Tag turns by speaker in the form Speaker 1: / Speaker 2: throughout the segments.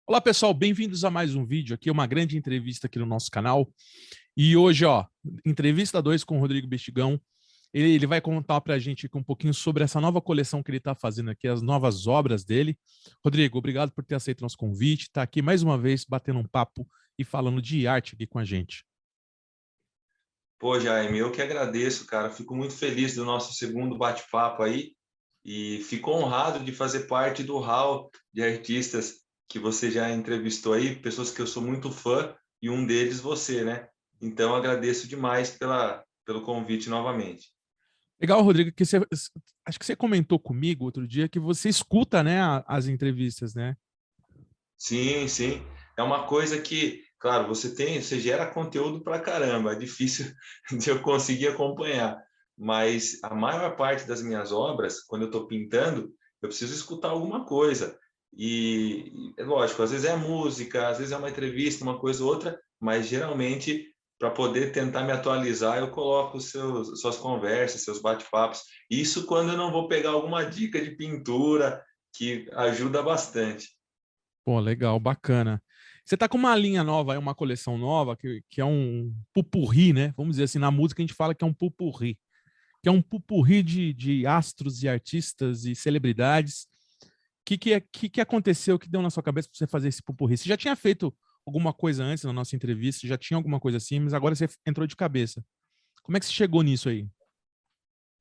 Speaker 1: Olá, pessoal, bem-vindos a mais um vídeo aqui, uma grande entrevista aqui no nosso canal. E hoje, entrevista 2 com o Rodrigo Bestigão. Ele vai contar para a gente aqui um pouquinho sobre essa nova coleção que ele está fazendo aqui, as novas obras dele. Rodrigo, obrigado por ter aceito nosso convite, está aqui mais uma vez batendo um papo e falando de arte aqui com a gente.
Speaker 2: Pô, Jaime, eu que agradeço, cara. Fico muito feliz do nosso segundo bate-papo aí e fico honrado de fazer parte do hall de artistas que você já entrevistou aí, pessoas que eu sou muito fã e um deles você, né? Então agradeço demais pelo convite novamente.
Speaker 1: Legal, Rodrigo, que acho que você comentou comigo outro dia que você escuta, né, as entrevistas, né?
Speaker 2: Sim, sim. É uma coisa que, claro, você gera conteúdo pra caramba, é difícil de eu conseguir acompanhar, mas a maior parte das minhas obras, quando eu estou pintando, eu preciso escutar alguma coisa. E é lógico, às vezes é música, às vezes é uma entrevista, uma coisa ou outra, mas geralmente para poder tentar me atualizar, eu coloco suas conversas, seus bate-papos. Isso quando eu não vou pegar alguma dica de pintura, que ajuda bastante.
Speaker 1: Pô, legal, bacana. Você tá com uma linha nova, uma coleção nova, que é um pupurri, né? Vamos dizer assim, na música a gente fala que é um pupurri, que é um pupurri de astros e artistas e celebridades. Que aconteceu, que deu na sua cabeça para você fazer esse pupurri? Você já tinha feito alguma coisa antes na nossa entrevista, já tinha alguma coisa assim, mas agora você entrou de cabeça. Como é que você chegou nisso aí?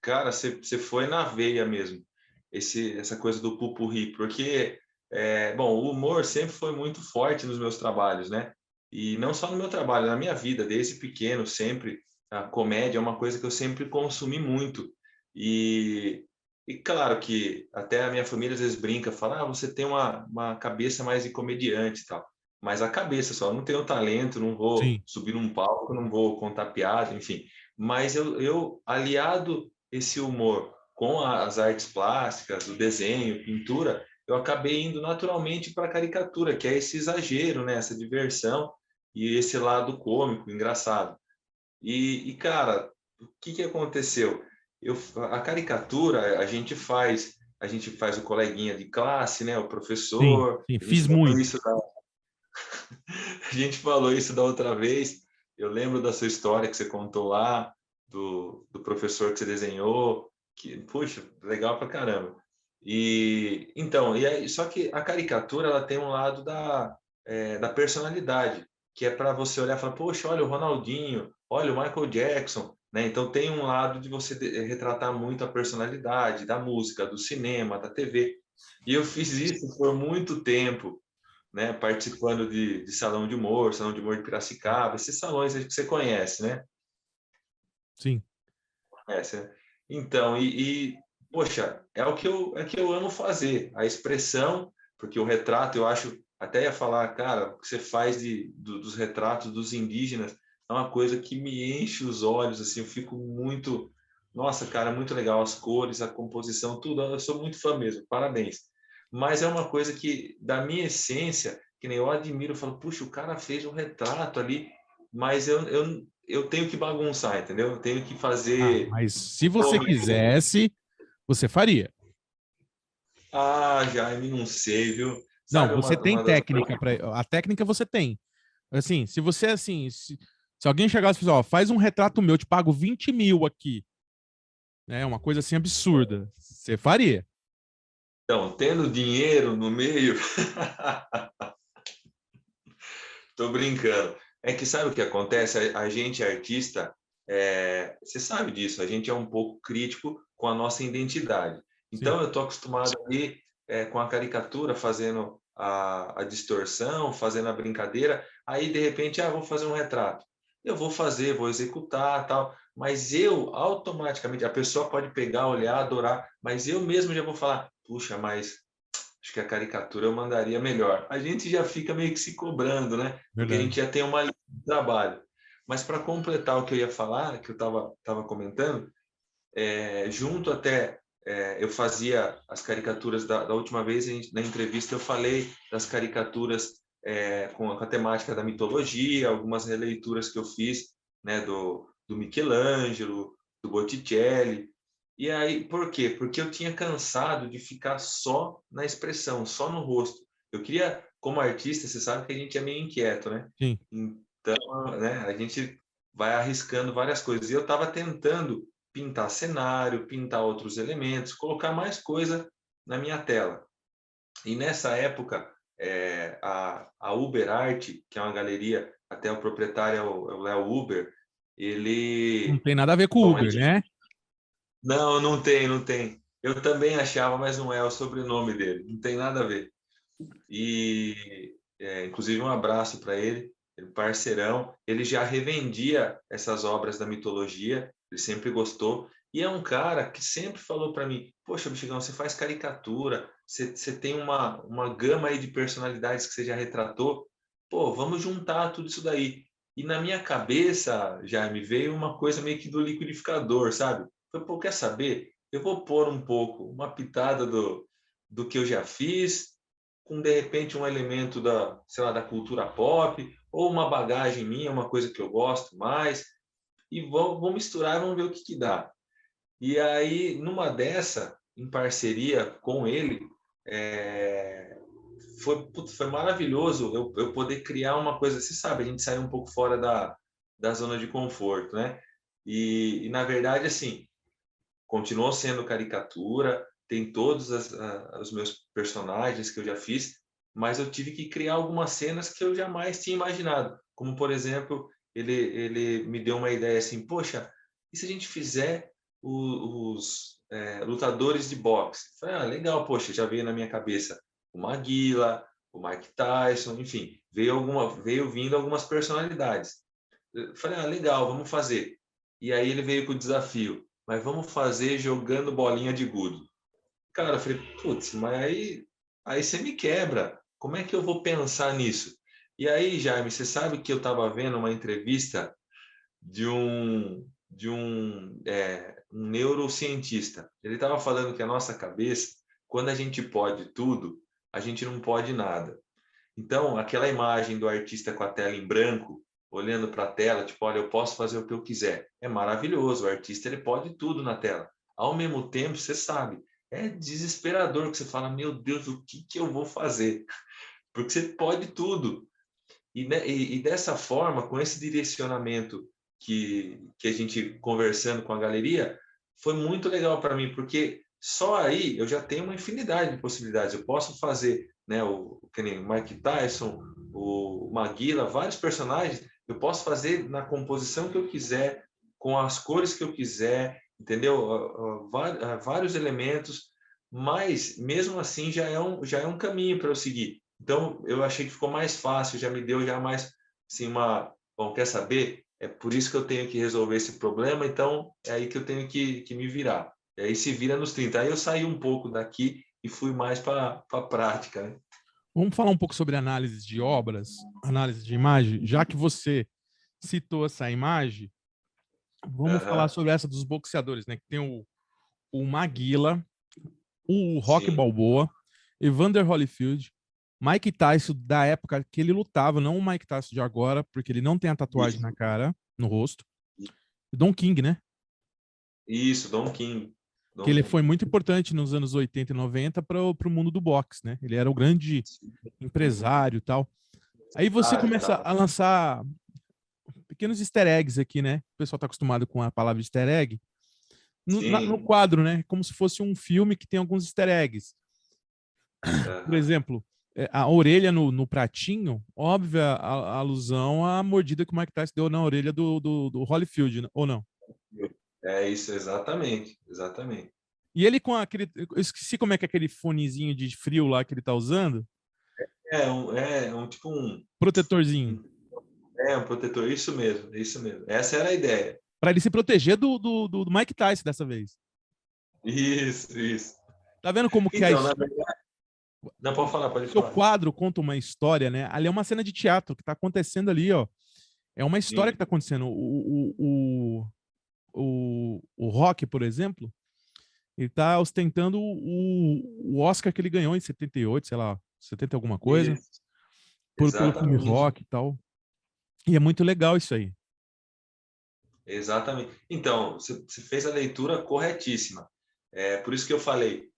Speaker 2: Cara, você foi na veia mesmo, essa coisa do pupurri, porque, bom, o humor sempre foi muito forte nos meus trabalhos, né? E não só no meu trabalho, na minha vida, desde pequeno, sempre, a comédia é uma coisa que eu sempre consumi muito. E claro que até a minha família às vezes brinca, fala, você tem uma cabeça mais de comediante e tal. Mas a cabeça só, eu não tenho talento, não vou
Speaker 1: Sim.
Speaker 2: subir num palco, não vou contar piada, enfim. Mas eu aliado esse humor com as artes plásticas, o desenho, pintura, eu acabei indo naturalmente para a caricatura, que é esse exagero, né? Essa diversão e esse lado cômico, engraçado. Cara, o que aconteceu? A caricatura a gente faz o coleguinha de classe, né? O
Speaker 1: Sim,
Speaker 2: professor,
Speaker 1: sim,
Speaker 2: a gente
Speaker 1: fiz
Speaker 2: falou
Speaker 1: muito.
Speaker 2: isso a gente falou isso da outra vez. Eu lembro da sua história que você contou lá, do professor que você desenhou, que, puxa, legal pra caramba. Só que a caricatura ela tem um lado da personalidade, que é para você olhar e falar, poxa, olha o Ronaldinho, olha o Michael Jackson, né? Então tem um lado de você retratar muito a personalidade da música, do cinema, da TV. E eu fiz isso por muito tempo, né, participando de salão de humor de Piracicaba, esses salões que você conhece, né?
Speaker 1: Sim.
Speaker 2: Conhece, né? Então, poxa, é o que eu amo fazer, a expressão, porque o retrato, eu acho, até ia falar, cara, o que você faz dos retratos dos indígenas é uma coisa que me enche os olhos, assim, eu fico muito, nossa, cara, muito legal, as cores, a composição, tudo, eu sou muito fã mesmo, parabéns. Mas é uma coisa que, da minha essência, que nem eu admiro, eu falo, puxa, o cara fez um retrato ali, mas eu tenho que bagunçar, entendeu? Eu tenho que
Speaker 1: Ah,
Speaker 2: fazer.
Speaker 1: mas se você quisesse, você faria.
Speaker 2: Jaime, não sei, viu?
Speaker 1: Não,
Speaker 2: Sabe
Speaker 1: você tem
Speaker 2: uma das
Speaker 1: técnica para a técnica você tem. Assim, se você assim, se alguém chegasse e falasse, ó, faz um retrato meu, eu te pago 20 mil aqui, né? Uma coisa assim absurda, você faria.
Speaker 2: então, tendo dinheiro no meio, tô brincando. É que sabe o que acontece? A gente artista, você sabe disso, a gente é um pouco crítico com a nossa identidade.
Speaker 1: Sim.
Speaker 2: Então, eu tô acostumado ali com a caricatura, fazendo a distorção, fazendo a brincadeira. Aí, de repente, vou fazer um retrato. Eu vou fazer, vou executar, tal. Mas eu, automaticamente, a pessoa pode pegar, olhar, adorar, mas eu mesmo já vou falar, puxa, mas acho que a caricatura eu mandaria melhor. A gente já fica meio que se cobrando, né? Porque a
Speaker 1: Verdade.
Speaker 2: gente já tem uma linha de trabalho. Mas para completar o que eu ia falar, que eu estava comentando, junto até eu fazia as caricaturas da última vez na entrevista eu falei das caricaturas com a temática da mitologia, algumas releituras que eu fiz, né, do Michelangelo, do Botticelli. E aí, por quê? Porque eu tinha cansado de ficar só na expressão, só no rosto. Eu queria como artista, você sabe que a gente é meio inquieto, né?
Speaker 1: Sim.
Speaker 2: Então, né, a gente vai arriscando várias coisas. E eu estava tentando pintar cenário, pintar outros elementos, colocar mais coisa na minha tela. E nessa época, a Uber Art, que é uma galeria, até o proprietário é o Léo Uber,
Speaker 1: Não
Speaker 2: ele...
Speaker 1: tem nada a ver com o
Speaker 2: Bom,
Speaker 1: Uber, né?
Speaker 2: não, não tem, não tem. Eu também achava, mas não é o sobrenome dele, não tem nada a ver. E, inclusive, um abraço para ele, parceirão. Ele já revendia essas obras da mitologia, ele sempre gostou. E é um cara que sempre falou para mim: Poxa, Bichigão, você faz caricatura, você tem uma gama aí de personalidades que você já retratou. Pô, vamos juntar tudo isso daí. E na minha cabeça, Jaime, veio uma coisa meio que do liquidificador, sabe? Foi, pô, quer saber? Eu vou pôr um pouco, uma pitada do que eu já fiz, com de repente um elemento da, sei lá, da cultura pop, ou uma bagagem minha, uma coisa que eu gosto mais, e vou misturar e vamos ver o que dá. E aí, numa dessa, em parceria com ele, foi maravilhoso eu poder criar uma coisa, você sabe, a gente saiu um pouco fora da zona de conforto, né? Na verdade, assim, continuou sendo caricatura, tem todos os meus personagens que eu já fiz, mas eu tive que criar algumas cenas que eu jamais tinha imaginado. Como, por exemplo, ele me deu uma ideia assim, poxa, e se a gente fizer os lutadores de boxe? Eu falei, legal, poxa, já veio na minha cabeça o Maguila, o Mike Tyson, enfim, veio vindo algumas personalidades. Eu falei, legal, vamos fazer. E aí ele veio com o desafio, mas vamos fazer jogando bolinha de gude. Cara, eu falei, putz, mas aí você me quebra. Como é que eu vou pensar nisso? E aí, Jaime, você sabe que eu estava vendo uma entrevista de um neurocientista. Ele estava falando que a nossa cabeça, quando a gente pode tudo, a gente não pode nada. Então, aquela imagem do artista com a tela em branco, olhando para a tela, tipo, olha, eu posso fazer o que eu quiser. É maravilhoso, o artista ele pode tudo na tela. Ao mesmo tempo, você sabe, é desesperador que você fala, meu Deus, o que eu vou fazer? Porque você pode tudo. E dessa forma, com esse direcionamento que a gente conversando com a galeria, foi muito legal para mim, porque só aí eu já tenho uma infinidade de possibilidades. Eu posso fazer, né, que nem o Mike Tyson, o Maguila, vários personagens, eu posso fazer na composição que eu quiser, com as cores que eu quiser, entendeu? Vários elementos, mas mesmo assim já é um caminho para eu seguir. Então, eu achei que ficou mais fácil, já me deu já mais, assim, bom, quer saber? É por isso que eu tenho que resolver esse problema, então é aí que eu tenho que me virar. E aí se vira nos 30. Aí eu saí um pouco daqui e fui mais para a prática, né?
Speaker 1: Vamos falar um pouco sobre análise de obras, análise de imagem, já que você citou essa imagem, vamos falar
Speaker 2: Aham,
Speaker 1: sobre essa dos boxeadores, né? Que tem o Maguila, o Rock
Speaker 2: sim,
Speaker 1: Balboa, Evander Holyfield, Mike Tyson da época que ele lutava, não o Mike Tyson de agora, porque ele não tem a tatuagem
Speaker 2: isso,
Speaker 1: na cara, no rosto. Don King, né?
Speaker 2: isso, Don King.
Speaker 1: Que
Speaker 2: Don
Speaker 1: ele
Speaker 2: King.
Speaker 1: foi muito importante nos anos 80 e 90 para o mundo do boxe, né? Ele era o grande empresário e tal. Aí você
Speaker 2: Ah,
Speaker 1: começa
Speaker 2: tá.
Speaker 1: a lançar pequenos easter eggs aqui, né? O pessoal está acostumado com a palavra easter egg. No
Speaker 2: Sim.
Speaker 1: quadro, né? Como se fosse um filme que tem alguns easter eggs. Por
Speaker 2: Aham.
Speaker 1: exemplo, a orelha no pratinho, óbvia a alusão à mordida que o Mike Tyson deu na orelha do Holyfield, ou não?
Speaker 2: É isso, exatamente, exatamente.
Speaker 1: E ele com aquele. Eu esqueci como é que é aquele fonezinho de frio lá que ele tá usando.
Speaker 2: É um tipo
Speaker 1: Protetorzinho.
Speaker 2: um protetor, isso mesmo, isso mesmo. Essa era a ideia.
Speaker 1: Para ele se proteger do Mike Tyson dessa vez.
Speaker 2: Isso, isso.
Speaker 1: Tá vendo como que
Speaker 2: Então, na verdade, não pode falar, pode
Speaker 1: seu
Speaker 2: falar.
Speaker 1: quadro conta uma história, né? Ali é uma cena de teatro que tá acontecendo ali, ó. É uma história que
Speaker 2: Sim,
Speaker 1: tá acontecendo. O Rock, por exemplo, ele tá ostentando o Oscar que ele ganhou em 78, sei lá, 70 alguma coisa,
Speaker 2: isso,
Speaker 1: pelo filme
Speaker 2: exatamente,
Speaker 1: Rock e tal. E é muito legal isso aí.
Speaker 2: exatamente. Então, você fez a leitura corretíssima. É por isso que eu falei.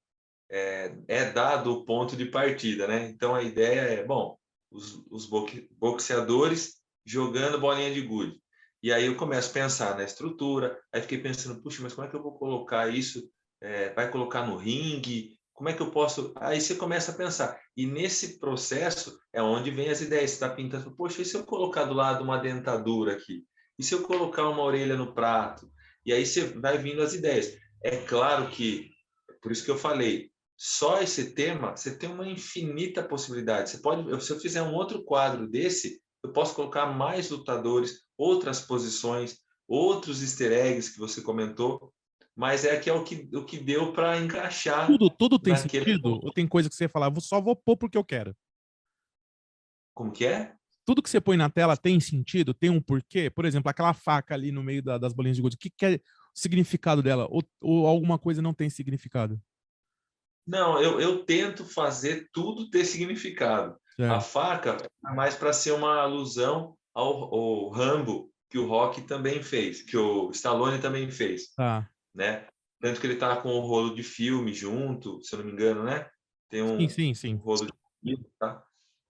Speaker 2: é dado o ponto de partida, né? Então a ideia é, bom, os boxeadores jogando bolinha de gude. E aí eu começo a pensar na estrutura, aí fiquei pensando, puxa, mas como é que eu vou colocar isso? Vai colocar no ringue? Como é que eu posso... Aí você começa a pensar. E nesse processo é onde vem as ideias. Você está pintando, poxa, e se eu colocar do lado uma dentadura aqui? E se eu colocar uma orelha no prato? E aí você vai vindo as ideias. É claro que, por isso que eu falei, só esse tema, você tem uma infinita possibilidade. Você pode, se eu fizer um outro quadro desse, eu posso colocar mais lutadores, outras posições, outros easter eggs que você comentou, mas é que é o que deu para encaixar
Speaker 1: Tudo tem
Speaker 2: naquele.
Speaker 1: sentido? Ou tem coisa que você fala, só vou pôr porque eu quero?
Speaker 2: Como que é?
Speaker 1: Tudo que você põe na tela tem sentido? Tem um porquê? Por exemplo, aquela faca ali no meio das bolinhas de gude, o que é o significado dela? Ou alguma coisa não tem significado?
Speaker 2: Não, eu tento fazer tudo ter significado. A
Speaker 1: Certo.
Speaker 2: faca é mais para ser uma alusão ao Rambo, que o Rock também fez, que o Stallone também fez,
Speaker 1: Tá.
Speaker 2: né? Tanto que ele tá com o rolo de filme junto, se eu não me engano, né? Tem
Speaker 1: Sim,
Speaker 2: um,
Speaker 1: sim,
Speaker 2: um
Speaker 1: sim.
Speaker 2: rolo de filme, tá?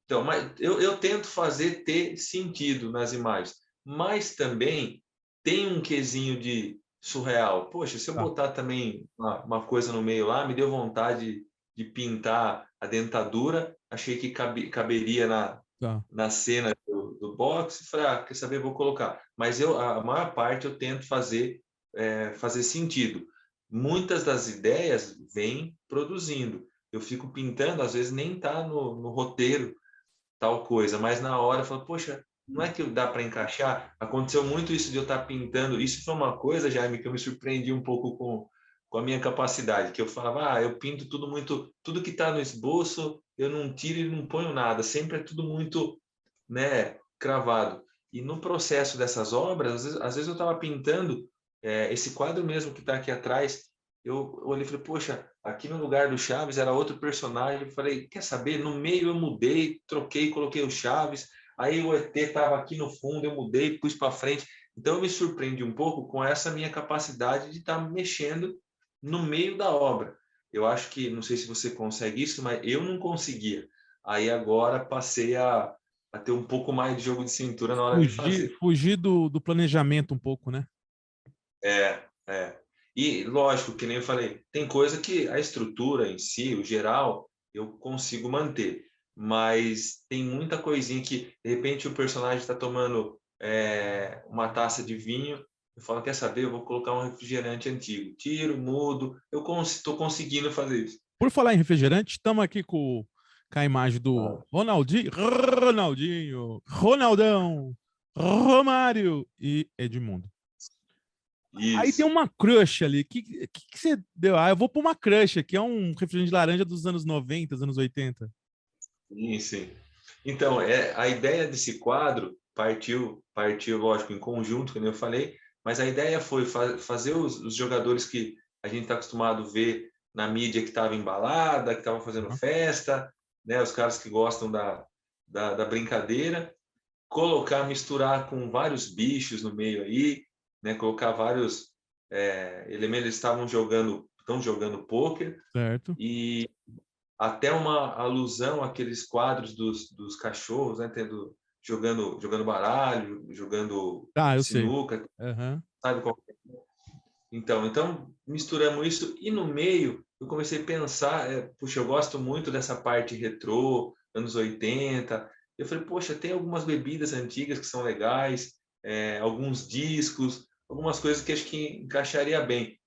Speaker 2: Então, mas eu tento fazer ter sentido nas imagens, mas também tem um quesinho de surreal. Poxa, se eu
Speaker 1: Tá,
Speaker 2: botar também uma coisa no meio lá, me deu vontade de pintar a dentadura, achei que caberia
Speaker 1: tá.
Speaker 2: na cena do boxe, falei, quer saber, vou colocar. Mas a maior parte eu tento fazer sentido. Muitas das ideias vêm produzindo. Eu fico pintando, às vezes nem está no roteiro tal coisa, mas na hora eu falo, poxa, não é que dá para encaixar? Aconteceu muito isso de eu estar pintando. Isso foi uma coisa, Jaime, que eu me surpreendi um pouco com a minha capacidade, que eu falava, eu pinto tudo muito, tudo que está no esboço, eu não tiro e não ponho nada, sempre é tudo muito, né, cravado. E no processo dessas obras, às vezes eu estava pintando esse quadro mesmo que está aqui atrás, eu olhei e falei, poxa, aqui no lugar do Chaves era outro personagem. Eu falei, quer saber? No meio eu mudei, troquei, coloquei o Chaves. Aí o ET estava aqui no fundo, eu mudei, pus para frente. Então eu me surpreendi um pouco com essa minha capacidade de estar mexendo no meio da obra. Eu acho que, não sei se você consegue isso, mas eu não conseguia. Aí agora passei a ter um pouco mais de jogo de cintura na hora de fazer.
Speaker 1: Fugir do planejamento um pouco, né?
Speaker 2: É. E lógico, que nem eu falei, tem coisa que a estrutura em si, o geral, eu consigo manter, mas tem muita coisinha que, de repente, o personagem está tomando uma taça de vinho, eu falo, quer saber, eu vou colocar um refrigerante antigo. Tiro, mudo, eu estou conseguindo fazer isso.
Speaker 1: Por falar em refrigerante, estamos aqui com a imagem do
Speaker 2: Ah,
Speaker 1: Ronaldinho, Ronaldão, Romário e Edmundo. Aí tem
Speaker 2: isso,
Speaker 1: uma crush ali. Que você deu? Eu vou pôr uma crush aqui. É um refrigerante de laranja dos anos 90, anos 80.
Speaker 2: sim, sim. Então, a ideia desse quadro partiu, lógico, em conjunto, como eu falei, mas a ideia foi fazer os jogadores que a gente está acostumado a ver na mídia que estava embalada, que estava fazendo
Speaker 1: Uhum.
Speaker 2: festa, né, os caras que gostam da brincadeira, colocar, misturar com vários bichos no meio aí, né, colocar vários elementos. Eles estão jogando pôquer,
Speaker 1: Certo.
Speaker 2: e até uma alusão àqueles quadros dos cachorros, né? Jogando baralho, jogando
Speaker 1: Ah, eu sei.
Speaker 2: sinuca,
Speaker 1: Uhum.
Speaker 2: sabe qual? Então misturamos isso e no meio eu comecei a pensar, puxa, eu gosto muito dessa parte retrô, anos 80. Eu falei, poxa, tem algumas bebidas antigas que são legais, alguns discos, algumas coisas que acho que encaixaria bem.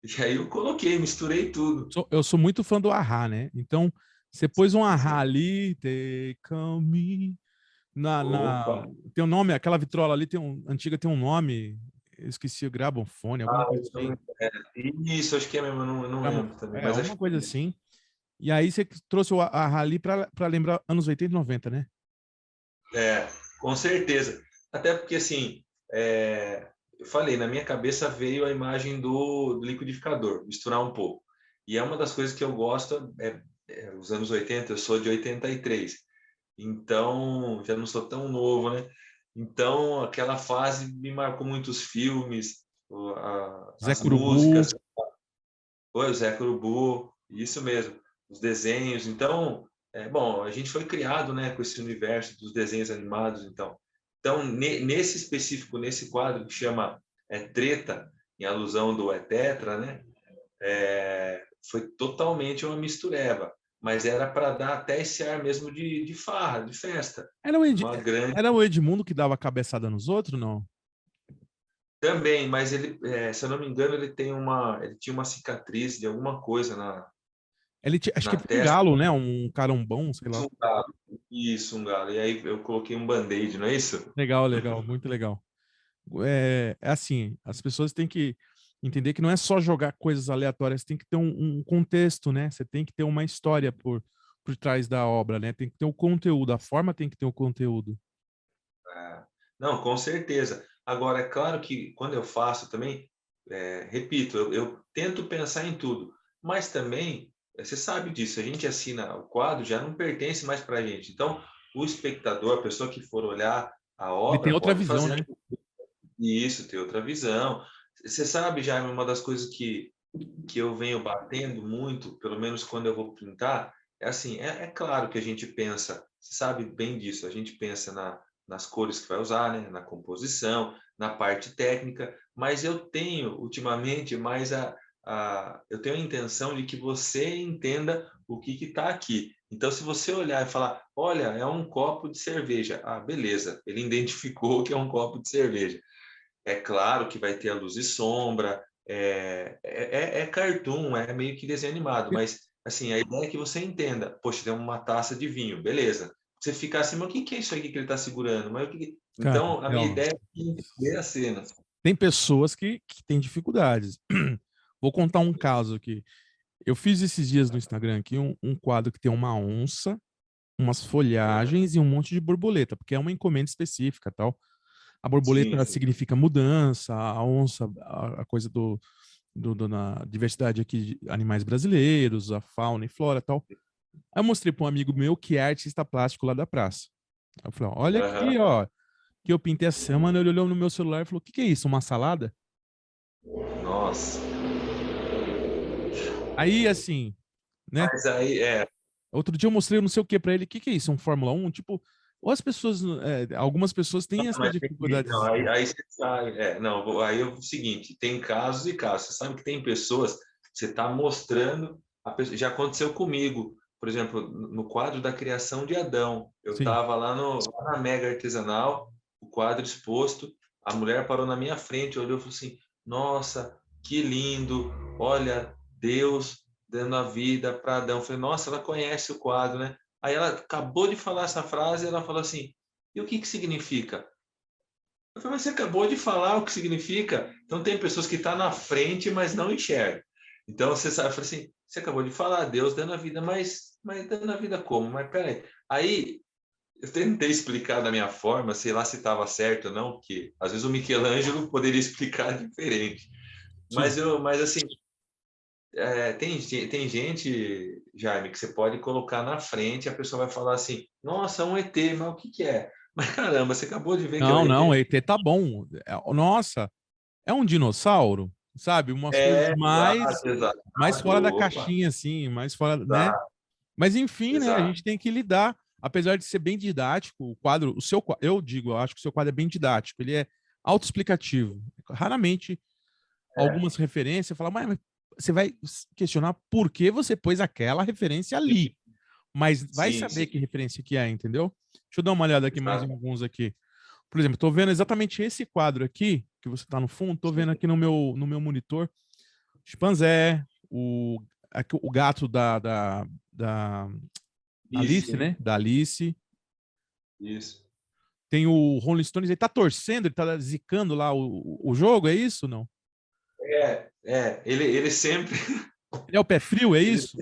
Speaker 2: E aí eu coloquei, misturei tudo.
Speaker 1: Eu sou muito fã do Ahá, né? Então, você pôs um Ahá
Speaker 2: Sim.
Speaker 1: ali, Take On Me.
Speaker 2: Opa!
Speaker 1: Tem um nome, aquela vitrola ali antiga tem um nome. Eu esqueci, o gramofone, alguma coisa assim.
Speaker 2: Isso, acho que é mesmo, eu não lembro também,
Speaker 1: É,
Speaker 2: mas acho
Speaker 1: alguma
Speaker 2: que
Speaker 1: coisa assim. E aí você trouxe a Rally para lembrar anos 80 e 90, né?
Speaker 2: com certeza. Até porque, assim, eu falei, na minha cabeça veio a imagem do liquidificador, misturar um pouco. E é uma das coisas que eu gosto, os anos 80, eu sou de 83, então já não sou tão novo, né? Então, aquela fase me marcou muitos filmes,
Speaker 1: Zé
Speaker 2: as
Speaker 1: Curubu.
Speaker 2: músicas. Oi, o Zé Curubu. Isso mesmo, os desenhos. Então, bom, a gente foi criado, né, com esse universo dos desenhos animados, então. Então, nesse específico, nesse quadro que chama Treta, em alusão do Tetra, né, foi totalmente uma mistureba, mas era para dar até esse ar mesmo de farra, de festa.
Speaker 1: Era o,
Speaker 2: Uma grande.
Speaker 1: Era o Edmundo que dava cabeçada nos outros, não?
Speaker 2: Também, mas ele, se eu não me engano, ele tinha uma cicatriz de alguma coisa
Speaker 1: Acho que
Speaker 2: na
Speaker 1: ele foi um
Speaker 2: testa.
Speaker 1: galo, né? Um carombão, sei lá.
Speaker 2: Um galo. Isso, um galo. E aí eu coloquei um band-aid, não é isso?
Speaker 1: Legal, legal, muito legal. É assim, as pessoas têm que entender que não é só jogar coisas aleatórias, tem que ter um contexto, né? Você tem que ter uma história por trás da obra, né? Tem que ter o conteúdo, a forma tem que ter o conteúdo.
Speaker 2: Não, com certeza. Agora, é claro que quando eu faço também, repito, eu tento pensar em tudo, mas também, você sabe disso, a gente assina o quadro, já não pertence mais para a gente. Então, o espectador, a pessoa que for olhar a
Speaker 1: Ele tem
Speaker 2: obra,
Speaker 1: outra
Speaker 2: pode
Speaker 1: visão,
Speaker 2: fazer
Speaker 1: né?
Speaker 2: isso, ter outra visão. Você sabe, Jaime, uma das coisas que eu venho batendo muito, pelo menos quando eu vou pintar, é assim, é claro que a gente pensa, você sabe bem disso, a gente pensa nas cores que vai usar, né, na composição, na parte técnica, mas eu tenho ultimamente mais eu tenho a intenção de que você entenda o que está aqui. Então, se você olhar e falar, olha, é um copo de cerveja, ah, beleza, ele identificou que é um copo de cerveja. É claro que vai ter a luz e sombra, é cartoon, é meio que desenho animado, mas assim, a ideia é que você entenda, poxa, tem uma taça de vinho, beleza. Você fica assim, mas o que é isso aqui que ele está segurando?
Speaker 1: Cara,
Speaker 2: Então, a minha
Speaker 1: ó,
Speaker 2: ideia é entender a cena.
Speaker 1: tem pessoas que têm dificuldades. Vou contar um caso aqui. Eu fiz esses dias no Instagram aqui um quadro que tem uma onça, umas folhagens e um monte de borboleta, porque é uma encomenda específica, tal. A
Speaker 2: Sim,
Speaker 1: borboleta
Speaker 2: sim.
Speaker 1: significa mudança, a onça, a coisa na diversidade aqui de animais brasileiros, a fauna e flora, tal. Aí eu mostrei para um amigo meu que é artista plástico lá da praça. Aí eu falei, ó, olha aqui,
Speaker 2: Aham.
Speaker 1: ó, que eu pintei essa semana. Ele olhou no meu celular e falou, o que que é isso, uma salada?
Speaker 2: Nossa.
Speaker 1: Aí, assim, né?
Speaker 2: Mas aí,
Speaker 1: Outro dia eu mostrei não sei o que para ele. O que que é isso? Um Fórmula 1? Tipo, ou as pessoas, algumas pessoas têm essa
Speaker 2: mas não,
Speaker 1: dificuldade.
Speaker 2: aí você sabe, não, aí é o seguinte, tem casos e casos. Você sabe que tem pessoas, você está mostrando, já aconteceu comigo, por exemplo, no quadro da criação de Adão, eu
Speaker 1: Sim.
Speaker 2: estava lá na Mega Artesanal, o quadro exposto, a mulher parou na minha frente, olhou e falou assim, nossa, que lindo, olha, Deus dando a vida para Adão. Eu falei, nossa, ela conhece o quadro, né? Aí ela acabou de falar essa frase, ela falou assim, e o que que significa? Eu falei, mas você acabou de falar o que significa. Então, tem pessoas que estão na frente, mas não enxergam. Então, você sabe, eu falei assim, você acabou de falar, Deus dando a vida, mas dando a vida como? Mas peraí. Aí, eu tentei explicar da minha forma, sei lá se estava certo ou não, porque às vezes o Michelangelo poderia explicar diferente.
Speaker 1: Sim.
Speaker 2: Mas assim, tem gente, Jaime, que você pode colocar na frente e a pessoa vai falar assim, nossa, um ET, mas o que que é? Mas caramba, você acabou de ver que é o
Speaker 1: Não, não,
Speaker 2: ET?
Speaker 1: ET tá bom. Nossa, é um dinossauro, sabe? Umas coisas
Speaker 2: Exato, exato.
Speaker 1: mais fora da
Speaker 2: Opa,
Speaker 1: caixinha, assim, mais fora, né?
Speaker 2: exato,
Speaker 1: Mas enfim, né? A
Speaker 2: exato.
Speaker 1: gente tem que lidar, apesar de ser bem didático, o quadro, eu digo, eu acho que o seu quadro é bem didático, ele é autoexplicativo. Raramente
Speaker 2: É,
Speaker 1: algumas referências, fala, mas você vai questionar por que você pôs aquela referência ali, mas vai
Speaker 2: sim,
Speaker 1: saber
Speaker 2: sim,
Speaker 1: que referência que é, entendeu? Deixa eu dar uma olhada aqui mais em
Speaker 2: exato.
Speaker 1: alguns aqui. Por exemplo, estou vendo exatamente esse quadro aqui, que você está no fundo, estou vendo aqui no meu monitor, chimpanzé, o gato da Alice,
Speaker 2: Isso,
Speaker 1: né? Da Alice.
Speaker 2: isso.
Speaker 1: Tem o Rolling Stones, ele tá torcendo, ele tá zicando lá o jogo, é isso? Não?
Speaker 2: Ele sempre,
Speaker 1: Ele é o pé frio, é
Speaker 2: ele,
Speaker 1: isso?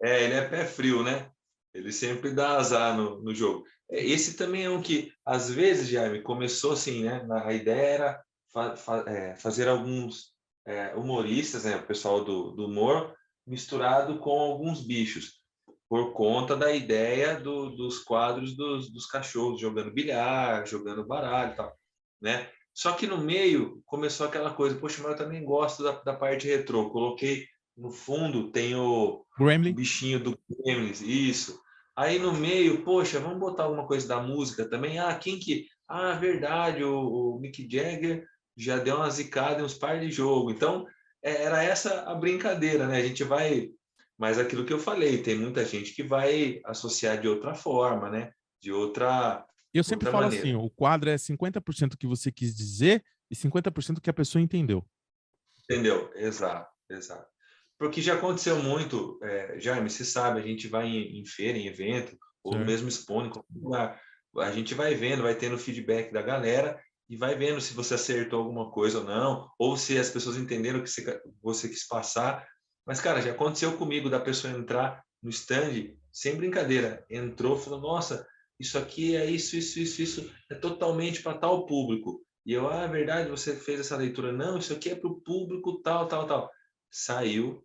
Speaker 2: ele é pé frio, né? Ele sempre dá azar no jogo. Esse também é um que, às vezes, Jaime, começou assim, né? A ideia era fazer alguns humoristas, né? O pessoal do humor, misturado com alguns bichos. Por conta da ideia dos quadros dos cachorros jogando bilhar, jogando baralho e tal, né? Só que no meio começou aquela coisa, poxa, mas eu também gosto da parte retrô. Coloquei no fundo tem o
Speaker 1: Gremlin.
Speaker 2: bichinho do Gremlins, isso. Aí no meio, poxa, vamos botar alguma coisa da música também. Ah, quem que... Ah, verdade, o Mick Jagger já deu uma zicada em uns par de jogo. Então, era essa a brincadeira, né? A gente vai... Mas aquilo que eu falei, tem muita gente que vai associar de outra forma, né? De
Speaker 1: Eu sempre
Speaker 2: outra
Speaker 1: falo assim,
Speaker 2: maneira.
Speaker 1: o quadro é 50% o que você quis dizer e 50% o que a pessoa entendeu.
Speaker 2: Entendeu? Exato, exato. Porque já aconteceu muito, Jaime, você sabe, a gente vai em feira, em evento, ou
Speaker 1: Certo?
Speaker 2: mesmo expondo em qualquer lugar, a gente vai vendo, vai tendo feedback da galera e vai vendo se você acertou alguma coisa ou não, ou se as pessoas entenderam o que você quis passar. Mas, cara, já aconteceu comigo da pessoa entrar no stand, sem brincadeira, entrou, falou, nossa, isso aqui é isso, é totalmente para tal público. E eu, é verdade, você fez essa leitura. Não, isso aqui é para o público tal, tal, tal. Saiu,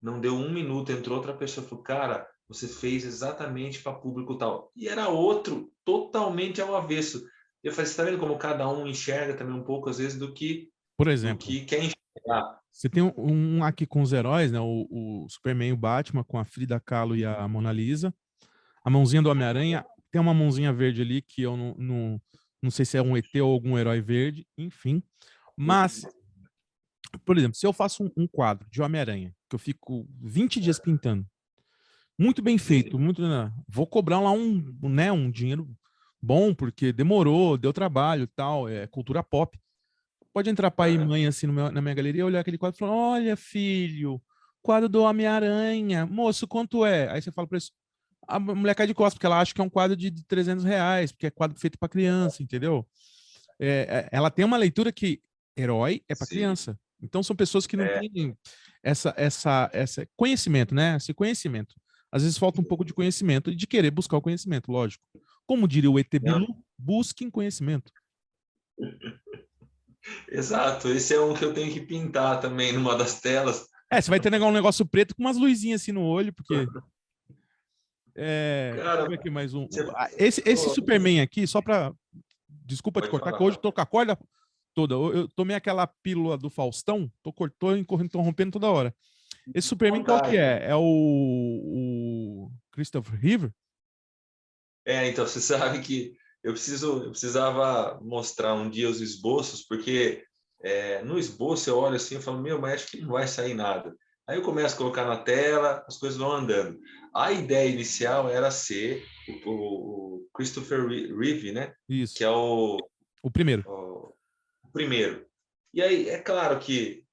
Speaker 2: não deu um minuto, entrou outra pessoa e falou, cara, você fez exatamente para público tal. E era outro, totalmente ao avesso. Eu falei, você está vendo como cada um enxerga também um pouco, às vezes,
Speaker 1: Por
Speaker 2: do
Speaker 1: exemplo,
Speaker 2: que quer enxergar.
Speaker 1: você tem um aqui com os heróis, né? O Superman e o Batman com a Frida Kahlo e a Mona Lisa. A mãozinha do Homem-Aranha, tem uma mãozinha verde ali que eu não sei se é um ET ou algum herói verde, enfim. Mas, por exemplo, se eu faço um quadro de Homem-Aranha, que eu fico 20 dias pintando, muito bem feito,
Speaker 2: Sim.
Speaker 1: muito, né? Vou cobrar lá um dinheiro bom, porque demorou, deu trabalho e tal, é cultura pop. Pode entrar pai e
Speaker 2: Aham.
Speaker 1: mãe assim na minha galeria, olhar aquele quadro e falar: Olha, filho, quadro do Homem-Aranha, moço, quanto é? Aí você fala para isso, a mulher cai de costas, porque ela acha que é um quadro de R$ 300, porque é quadro feito para criança, entendeu? Ela tem uma leitura que herói é para
Speaker 2: Sim.
Speaker 1: criança. Então são pessoas que não
Speaker 2: É,
Speaker 1: têm essa conhecimento, né? Esse conhecimento. Às vezes falta um pouco de conhecimento e de querer buscar o conhecimento, lógico. Como diria o ET
Speaker 2: não,
Speaker 1: Bilu, busquem conhecimento.
Speaker 2: exato. Esse é um que eu tenho que pintar também numa das telas.
Speaker 1: Você vai ter um negócio preto com umas luzinhas assim no olho, porque. Deixa eu
Speaker 2: Cara,
Speaker 1: ver aqui mais um.
Speaker 2: você
Speaker 1: Esse
Speaker 2: oh,
Speaker 1: Superman aqui, só para. Desculpa te
Speaker 2: pode
Speaker 1: cortar, que
Speaker 2: falar.
Speaker 1: hoje tô com a corda toda. Eu tomei aquela pílula do Faustão, tô interrompendo toda hora. Esse Superman qual que
Speaker 2: Vontade.
Speaker 1: é? É o Christopher Reeve?
Speaker 2: Então, você sabe que eu precisava mostrar um dia os esboços, porque no esboço eu olho assim e falo, meu, mas acho que não vai sair nada. Aí eu começo a colocar na tela, as coisas vão andando. A ideia inicial era ser o Christopher Reeve, né? Que
Speaker 1: Isso.
Speaker 2: é
Speaker 1: O primeiro.
Speaker 2: o primeiro. E aí, é claro que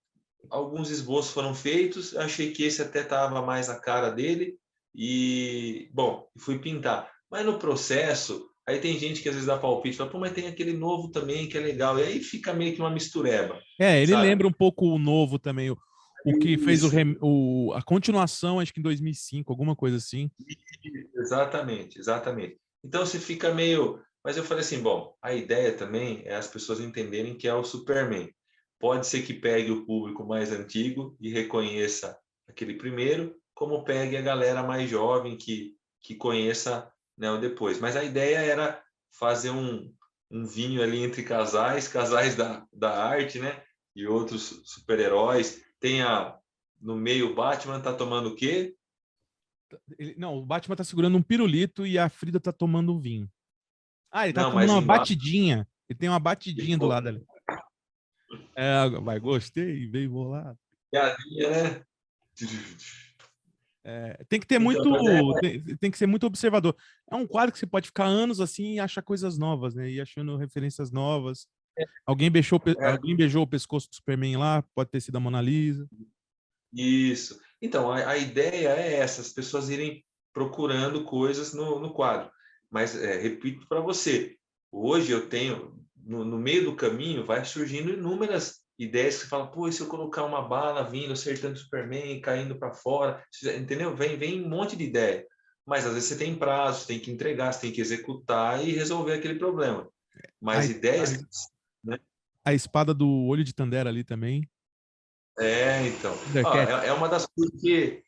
Speaker 2: alguns esboços foram feitos, achei que esse até estava mais a cara dele e, bom, fui pintar. Mas no processo, aí tem gente que às vezes dá palpite, fala, pô, mas tem aquele novo também que é legal. E aí fica meio que uma mistureba,
Speaker 1: Ele
Speaker 2: sabe?
Speaker 1: lembra um pouco o novo também, o que fez
Speaker 2: Isso,
Speaker 1: a continuação, acho que em 2005, alguma coisa assim.
Speaker 2: exatamente, exatamente. Então você fica meio. Mas eu falei assim, bom, a ideia também é as pessoas entenderem que é o Superman. Pode ser que pegue o público mais antigo e reconheça aquele primeiro, como pegue a galera mais jovem que conheça, né, o depois. Mas a ideia era fazer um vinho ali entre casais, casais da arte, né? E outros super-heróis. Tem no meio o Batman tá tomando o quê?
Speaker 1: Não, o Batman tá segurando um pirulito e a Frida tá tomando um vinho. Ele tá
Speaker 2: Não,
Speaker 1: tomando
Speaker 2: mas
Speaker 1: uma
Speaker 2: embaixo
Speaker 1: batidinha. Ele tem uma batidinha do
Speaker 2: ficou
Speaker 1: lado ali. Vai, gostei, bem bolado.
Speaker 2: piadinha, né?
Speaker 1: Tem que ter
Speaker 2: Então,
Speaker 1: muito,
Speaker 2: mas é
Speaker 1: tem que ser muito observador. É um quadro que você pode ficar anos assim e achar coisas novas, né? E achando referências novas. Alguém beijou o pescoço do Superman lá, pode ter sido a Mona Lisa.
Speaker 2: isso. Então, a ideia é essa, as pessoas irem procurando coisas no quadro. Mas, repito para você, hoje eu tenho, no meio do caminho, vai surgindo inúmeras ideias que você fala, pô, e se eu colocar uma bala vindo, acertando o Superman, caindo para fora, entendeu? Vem um monte de ideia. Mas às vezes você tem prazo, você tem que entregar, você tem que executar e resolver aquele problema.
Speaker 1: A,
Speaker 2: Mas ideias, né?
Speaker 1: a espada do olho de Tandera ali também.
Speaker 2: Então.
Speaker 1: Thundercat.
Speaker 2: É uma das coisas que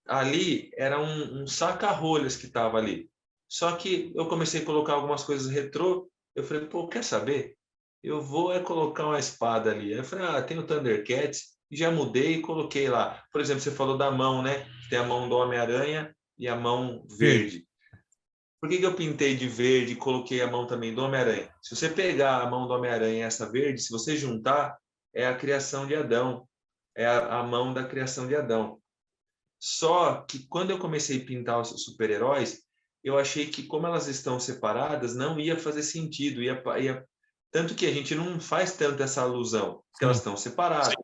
Speaker 2: ali era um saca-rolhas que estava ali. Só que eu comecei a colocar algumas coisas retrô. Eu falei, pô, quer saber? Eu vou colocar uma espada ali. Aí eu falei, tem o Thundercats. e já mudei e coloquei lá. Por exemplo, você falou da mão, né? Tem a mão do Homem-Aranha e a mão
Speaker 1: Verde.
Speaker 2: verde. Por que eu pintei de verde e coloquei a mão também do Homem-Aranha? Se você pegar a mão do Homem-Aranha e essa verde, se você juntar, é a criação de Adão. É a mão da criação de Adão. Só que quando eu comecei a pintar os super-heróis, eu achei que como elas estão separadas, não ia fazer sentido. Tanto que a gente não faz tanto essa alusão, porque elas
Speaker 1: Sim.
Speaker 2: estão separadas.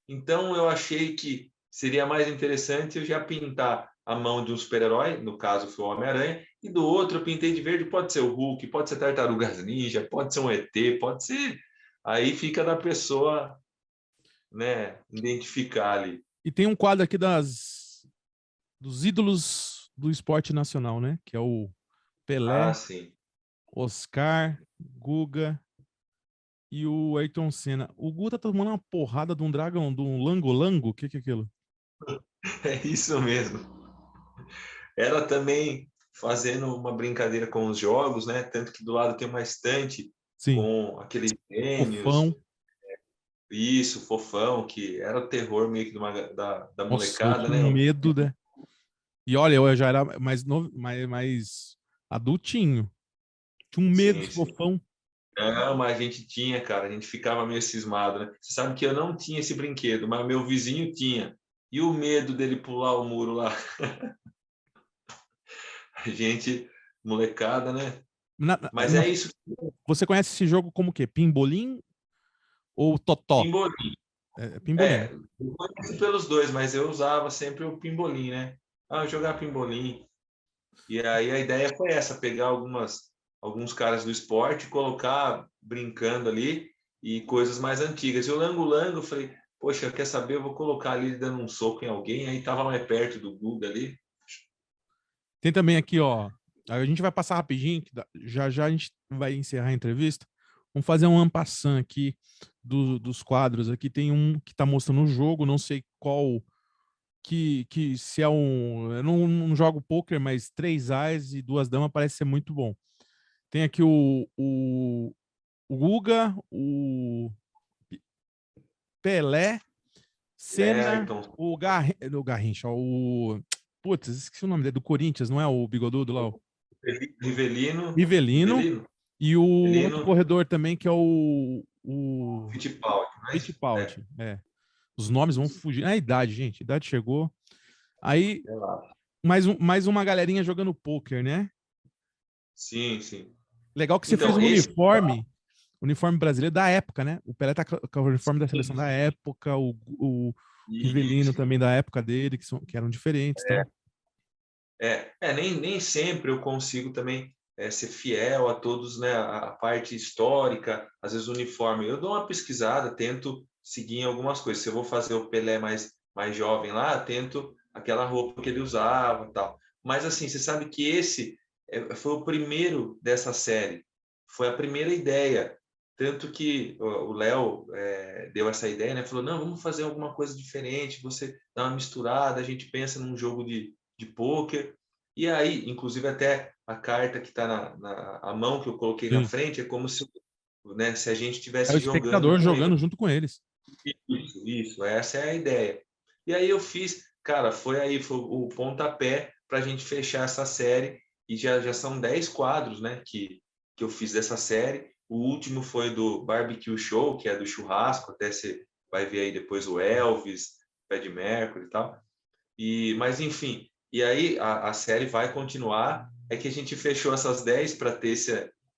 Speaker 2: Então eu achei que seria mais interessante eu já pintar a mão de um super-herói, no caso foi o Homem-Aranha, e do outro eu pintei de verde, pode ser o Hulk, pode ser Tartarugas Ninja, pode ser um ET, pode ser. Aí fica da pessoa, né, identificar ali.
Speaker 1: E tem um quadro aqui dos ídolos do esporte nacional, né? Que é o
Speaker 2: Ah,
Speaker 1: Pelé,
Speaker 2: sim.
Speaker 1: Oscar, Guga e o Ayrton Senna. O Guga tá tomando uma porrada de um dragão, de um lango-lango. O que é aquilo?
Speaker 2: É isso mesmo. Ela também fazendo uma brincadeira com os jogos, né? Tanto que do lado tem uma estante
Speaker 1: Sim,
Speaker 2: com aqueles
Speaker 1: fofão.
Speaker 2: gênios, isso, fofão, que era o terror meio que da
Speaker 1: Nossa, eu
Speaker 2: molecada,
Speaker 1: tinha
Speaker 2: né?
Speaker 1: um medo, né? E olha, eu já era mais novo, mais adultinho. Tinha um medo
Speaker 2: Sim,
Speaker 1: dos
Speaker 2: sim.
Speaker 1: fofão.
Speaker 2: Não, mas a gente tinha, cara, a gente ficava meio cismado, né? Você sabe que eu não tinha esse brinquedo, mas meu vizinho tinha. E o medo dele pular o muro lá? A gente, molecada, né? Mas é isso,
Speaker 1: Você conhece esse jogo como o quê? Pimbolim ou Totó?
Speaker 2: pimbolim.
Speaker 1: É Pimbolim.
Speaker 2: É, eu conheço pelos dois, mas eu usava sempre o pimbolim, né? Ah, jogar pimbolim. E aí a ideia foi essa, pegar alguns caras do esporte, colocar brincando ali e coisas mais antigas. E o Lango Lango, eu falei, poxa, quer saber? Eu vou colocar ali dando um soco em alguém. Aí tava mais perto do Guga ali.
Speaker 1: Tem também aqui, ó. A gente vai passar rapidinho, já já a gente vai encerrar a entrevista. Vamos fazer um ampassan aqui dos quadros. Aqui tem um que está mostrando o jogo, não sei qual que se é um. Eu não jogo poker, mas 3 ás e 2 damas parece ser muito bom. Tem aqui o Guga, o Pelé, Senna,
Speaker 2: Ayrton,
Speaker 1: o Garrincha, o. Putz, esqueci o nome dele, do Corinthians, não é o bigodudo lá? O
Speaker 2: Rivelino,
Speaker 1: Rivelino.
Speaker 2: Rivelino,
Speaker 1: E o outro
Speaker 2: Rivelino,
Speaker 1: corredor também, que é o
Speaker 2: Fittipaldi, mas
Speaker 1: Fittipaldi. É. Os nomes vão fugir. É a idade, gente. A idade chegou. Aí,
Speaker 2: sei lá.
Speaker 1: mais uma galerinha jogando pôquer, né?
Speaker 2: Sim, sim.
Speaker 1: Legal que você fez
Speaker 2: Então,
Speaker 1: um
Speaker 2: esse
Speaker 1: uniforme brasileiro da época, né? O Pelé tá com o uniforme da seleção da época, o Rivelino
Speaker 2: isso,
Speaker 1: também da época dele, que eram diferentes e tal.
Speaker 2: nem sempre eu consigo também ser fiel a todos, né, a parte histórica, às vezes o uniforme. Eu dou uma pesquisada, tento seguir em algumas coisas. Se eu vou fazer o Pelé mais jovem lá, tento aquela roupa que ele usava, tal. Mas assim, você sabe que esse foi o primeiro dessa série, foi a primeira ideia. Tanto que o Léo deu essa ideia, né? Falou, não, vamos fazer alguma coisa diferente, você dá uma misturada, a gente pensa num jogo de pôquer. E aí, inclusive, até a carta que está a mão que eu coloquei na
Speaker 1: Sim.
Speaker 2: frente é como se, né, se a gente
Speaker 1: É o
Speaker 2: estivesse jogando
Speaker 1: espectador
Speaker 2: com ele.
Speaker 1: jogando junto com eles.
Speaker 2: Isso, essa é a ideia. E aí eu fiz, cara, foi o pontapé para a gente fechar essa série. E já são 10 quadros, né, que eu fiz dessa série. O último foi do Barbecue Show, que é do churrasco, até você vai ver aí depois o Elvis, Fred Mercury e tal. Mas enfim, e aí a série vai continuar. É que a gente fechou essas 10 para ter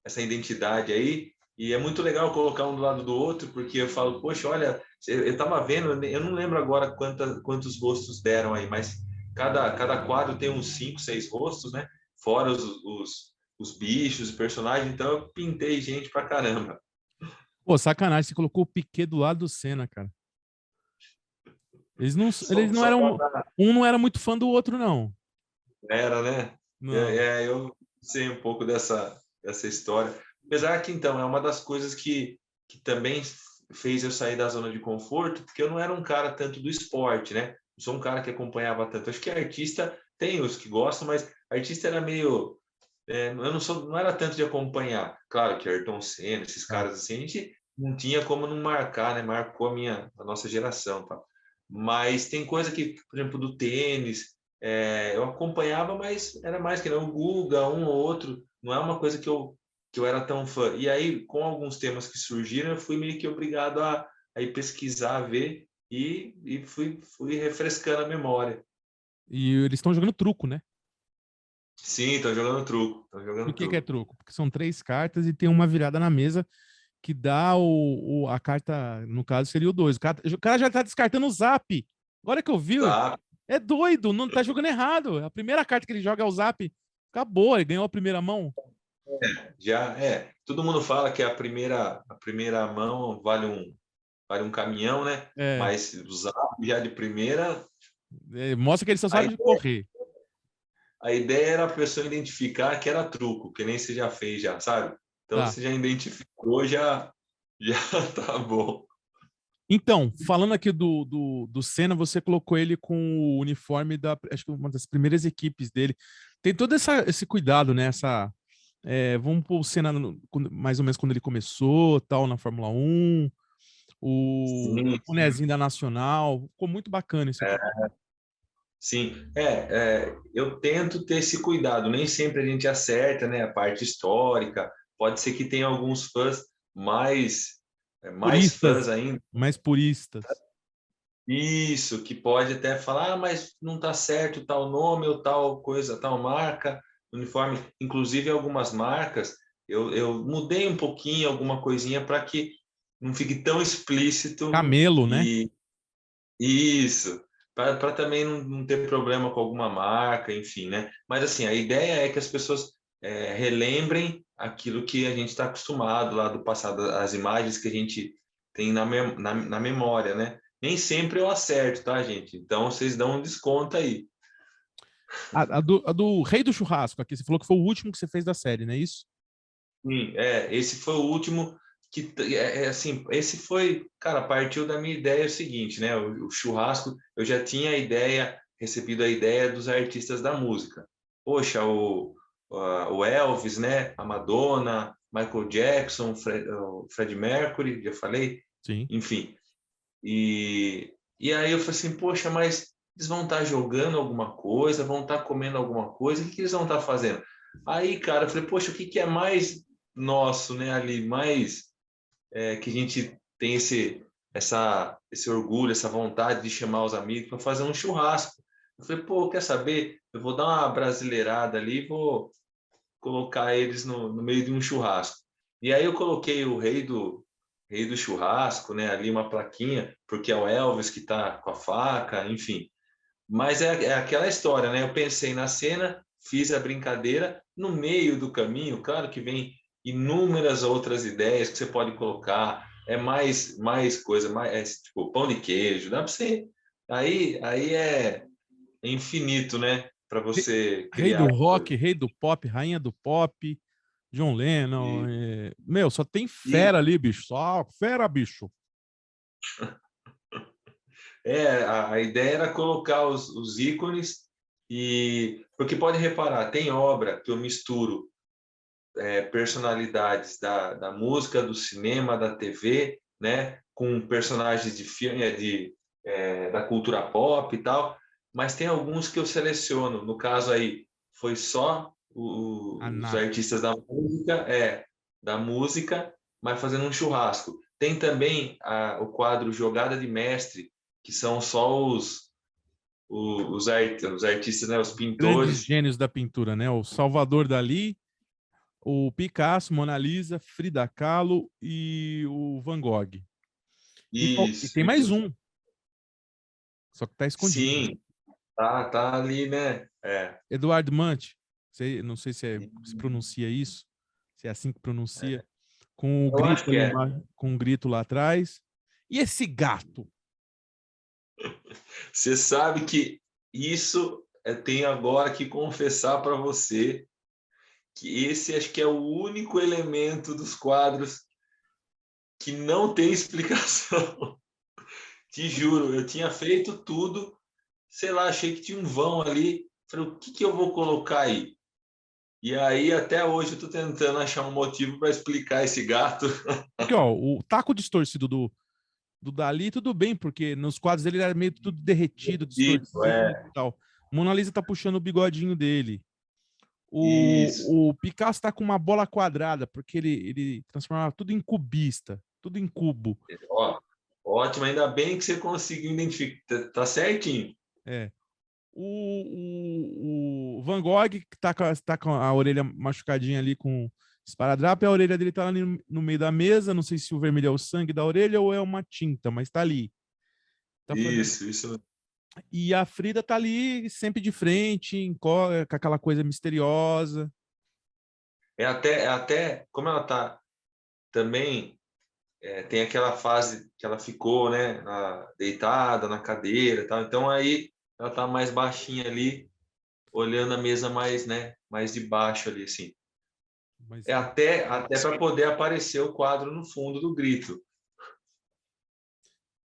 Speaker 2: essa identidade aí. E é muito legal colocar um do lado do outro, porque eu falo, poxa, olha, eu estava vendo, eu não lembro agora quantos rostos deram aí, mas cada quadro tem uns 5, 6 rostos, né? Fora os bichos, os personagens. Então eu pintei gente pra caramba.
Speaker 1: Pô, sacanagem, você colocou o Piquet do lado do Senna, cara. Eles não
Speaker 2: Só
Speaker 1: eram.
Speaker 2: pra...
Speaker 1: Um não era muito fã do outro, não.
Speaker 2: Era, né?
Speaker 1: Não.
Speaker 2: Eu sei um pouco dessa história. Apesar que, então, é uma das coisas que também fez eu sair da zona de conforto, porque eu não era um cara tanto do esporte, né? Não sou um cara que acompanhava tanto. Acho que artista tem os que gostam, mas artista era meio. Eu não era tanto de acompanhar. Claro que Ayrton Senna, esses
Speaker 1: Tá.
Speaker 2: caras assim, a gente não tinha como não marcar, né? Marcou a nossa geração, tá? Mas tem coisa que, por exemplo, do tênis, eu acompanhava, mas era mais que não o Guga, um ou outro. Não é uma coisa que eu era tão fã. E aí, com alguns temas que surgiram, eu fui meio que obrigado a ir pesquisar, a ver e fui refrescando a memória.
Speaker 1: E eles estão jogando truco, né?
Speaker 2: Sim, estão jogando truco, estão
Speaker 1: Por
Speaker 2: jogando
Speaker 1: que é
Speaker 2: truco.
Speaker 1: truco? Porque são 3 cartas e tem uma virada na mesa que dá a carta, no caso, seria o 2. O cara já tá descartando o zap. Agora que eu vi,
Speaker 2: Tá?
Speaker 1: é doido, não tá jogando errado. A primeira carta que ele joga é o zap. Acabou, ele ganhou a primeira mão.
Speaker 2: Já todo mundo fala que a primeira mão vale um caminhão, né?
Speaker 1: É,
Speaker 2: Mas usar já de primeira,
Speaker 1: mostra que ele só
Speaker 2: a
Speaker 1: sabe de
Speaker 2: ideia,
Speaker 1: correr.
Speaker 2: a ideia era a pessoa identificar que era truco, que nem você já fez já, sabe? Então
Speaker 1: Tá.
Speaker 2: você já identificou, já tá bom.
Speaker 1: Então, falando aqui do Senna, você colocou ele com o uniforme da, acho que uma das primeiras equipes dele. Tem todo esse cuidado, né? Vamos pôr o Senna mais ou menos quando ele começou, tal, na Fórmula 1, o
Speaker 2: Sim, sim.
Speaker 1: bonezinho da Nacional. Ficou muito bacana isso aqui.
Speaker 2: Sim, eu tento ter esse cuidado. Nem sempre a gente acerta, né? A parte histórica. Pode ser que tenha alguns fãs mais fãs
Speaker 1: Puristas,
Speaker 2: ainda.
Speaker 1: mais puristas.
Speaker 2: Isso, que pode até falar, mas não está certo tal nome ou tal coisa, tal marca, uniforme. Inclusive, algumas marcas, eu mudei um pouquinho, alguma coisinha, para que não fique tão explícito
Speaker 1: Camelo, né?
Speaker 2: e isso, para também não ter problema com alguma marca, enfim, né? Mas assim, a ideia é que as pessoas relembrem aquilo que a gente está acostumado lá do passado, as imagens que a gente tem na memória, né? Nem sempre eu acerto, tá, gente? Então vocês dão um desconto aí.
Speaker 1: A do Rei do Churrasco aqui, você falou que foi o último que você fez da série, não é isso?
Speaker 2: Sim, esse foi o último que assim, esse foi, cara, partiu da minha ideia o seguinte, né? O churrasco, eu já tinha recebido a ideia dos artistas da música. Poxa, o Elvis, né? A Madonna, Michael Jackson, o Fred Mercury, já falei,
Speaker 1: Sim.
Speaker 2: enfim. E aí eu falei assim, poxa, mas eles vão estar jogando alguma coisa, vão estar comendo alguma coisa, o que eles vão estar fazendo? Aí, cara, eu falei, poxa, o que é mais nosso, né, ali, mais que a gente tem esse orgulho, essa vontade de chamar os amigos para fazer um churrasco. Eu falei, pô, quer saber? Eu vou dar uma brasileirada ali, vou colocar eles no meio de um churrasco. E aí eu coloquei o rei do churrasco, né, ali uma plaquinha, porque é o Elvis que está com a faca, enfim. Mas é aquela história, né? Eu pensei na cena, fiz a brincadeira, no meio do caminho, claro que vem inúmeras outras ideias que você pode colocar, mais coisa, tipo pão de queijo, dá para você. Aí é infinito, né? Para você
Speaker 1: Rei do
Speaker 2: criar
Speaker 1: rock,
Speaker 2: coisa.
Speaker 1: rei do pop, rainha do pop, John Lennon.
Speaker 2: E,
Speaker 1: Meu, só tem
Speaker 2: e
Speaker 1: fera ali, bicho. Só fera, bicho.
Speaker 2: a ideia era colocar os ícones porque pode reparar, tem obra que eu misturo personalidades da música, do cinema, da TV, né, com personagens de filme, da cultura pop e tal, mas tem alguns que eu seleciono. No caso aí, foi só os
Speaker 1: Ana...
Speaker 2: artistas da música, mas fazendo um churrasco. Tem também o quadro Jogada de Mestre, que são só os artistas, né, os
Speaker 1: Grandes
Speaker 2: pintores.
Speaker 1: gênios da pintura, né? O Salvador Dalí, o Picasso, Mona Lisa, Frida Kahlo e o Van Gogh. E
Speaker 2: Isso,
Speaker 1: tem mais
Speaker 2: isso.
Speaker 1: um, só que tá escondido.
Speaker 2: Sim, tá ali, né?
Speaker 1: Eduardo Munch, não sei se pronuncia isso, se é assim que pronuncia, com o
Speaker 2: Eu acho
Speaker 1: grito
Speaker 2: que
Speaker 1: ali
Speaker 2: é.
Speaker 1: embaixo, com o grito lá atrás. E esse gato?
Speaker 2: Você sabe que isso tenho agora que confessar para você que esse acho que é o único elemento dos quadros que não tem explicação. Te juro, eu tinha feito tudo, sei lá, achei que tinha um vão ali. Falei, o que eu vou colocar aí? E aí, até hoje, eu tô tentando achar um motivo para explicar esse gato.
Speaker 1: Porque, ó, o taco distorcido do Dali, tudo bem, porque nos quadros dele era meio tudo derretido,
Speaker 2: Isso,
Speaker 1: distorcido e tal. Mona Lisa tá puxando o bigodinho dele.
Speaker 2: isso.
Speaker 1: O Picasso tá com uma bola quadrada, porque ele transformava tudo em cubista, tudo em cubo.
Speaker 2: Ó, ótimo, ainda bem que você conseguiu identificar. Tá certinho.
Speaker 1: É. O Van Gogh, que tá com a orelha machucadinha ali com esparadrapo, e a orelha dele tá ali no meio da mesa. Não sei se o vermelho é o sangue da orelha ou é uma tinta, mas tá ali. Tá fazendo.
Speaker 2: Isso.
Speaker 1: E a Frida tá ali sempre de frente, com aquela coisa misteriosa.
Speaker 2: É até como ela tá também, tem aquela fase que ela ficou, né, deitada na cadeira, e tal. Então aí ela tá mais baixinha ali, olhando a mesa mais, né, mais de baixo ali, assim.
Speaker 1: Mas
Speaker 2: É até para poder aparecer o quadro no fundo do grito.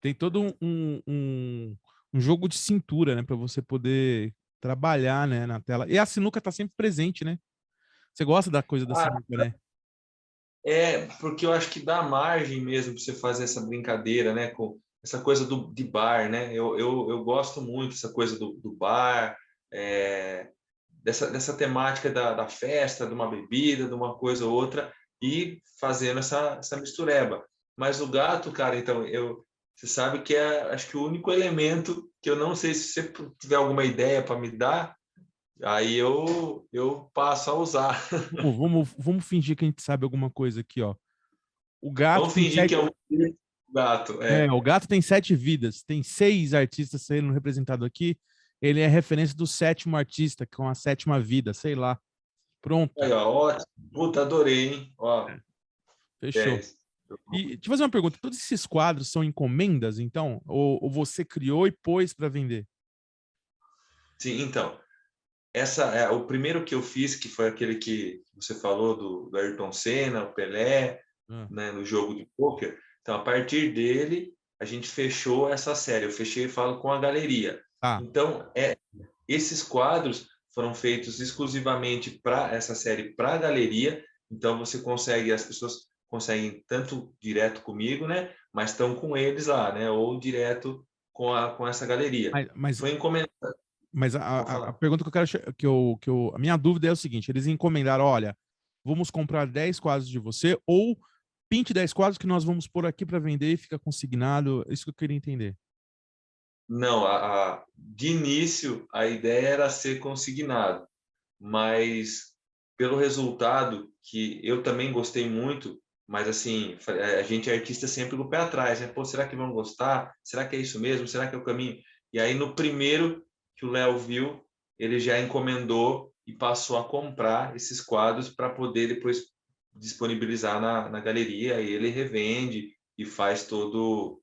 Speaker 1: tem todo um jogo de cintura, né, para você poder trabalhar, né, na tela. E a sinuca tá sempre presente, né? Você gosta da coisa da
Speaker 2: Ah,
Speaker 1: sinuca, né?
Speaker 2: porque eu acho que dá margem mesmo para você fazer essa brincadeira, né, com essa coisa de bar, né? Eu gosto muito dessa coisa do bar, é, dessa temática da festa, de uma bebida, de uma coisa ou outra, e fazendo essa mistureba. Mas o gato, cara, então, você sabe que acho que o único elemento que eu não sei se você tiver alguma ideia para me dar, aí eu passo a usar.
Speaker 1: Vamos fingir que a gente sabe alguma coisa aqui, ó. O gato
Speaker 2: Vamos
Speaker 1: tem
Speaker 2: fingir que
Speaker 1: sete,
Speaker 2: é um gato.
Speaker 1: o gato tem 7 vidas. Tem 6 artistas sendo representados aqui. Ele é referência do 7º artista, com a 7ª vida, sei lá. Pronto.
Speaker 2: Aí, ó, ótimo. Puta, adorei, hein? Ó,
Speaker 1: Fechou.
Speaker 2: 10.
Speaker 1: E deixa eu fazer uma pergunta. Todos esses quadros são encomendas, então? Ou você criou e pôs para vender?
Speaker 2: Sim, então, essa é o primeiro que eu fiz, que foi aquele que você falou do Ayrton Senna, o Pelé,
Speaker 1: Ah,
Speaker 2: né, no jogo de pôquer. Então, a partir dele, a gente fechou essa série. Eu fechei e falo com a galeria.
Speaker 1: tá.
Speaker 2: Então, esses quadros foram feitos exclusivamente para essa série, para a galeria. Então, as pessoas conseguem tanto direto comigo, né, mas estão com eles lá, né, ou direto com essa galeria.
Speaker 1: Mas, mas,
Speaker 2: Foi encomendado.
Speaker 1: mas
Speaker 2: Vou
Speaker 1: a
Speaker 2: falar.
Speaker 1: pergunta que eu quero a minha dúvida é o seguinte: eles encomendaram, olha, vamos comprar 10 quadros de você, ou pinte 10 quadros que nós vamos pôr aqui para vender e fica consignado. Isso que eu queria entender.
Speaker 2: Não, de início a ideia era ser consignado, mas pelo resultado que eu também gostei muito, mas assim, a gente é artista sempre com o pé atrás, né? Pô, será que vão gostar? Será que é isso mesmo? Será que é o caminho? E aí no primeiro que o Léo viu, ele já encomendou e passou a comprar esses quadros para poder depois disponibilizar na galeria, e ele revende e faz todo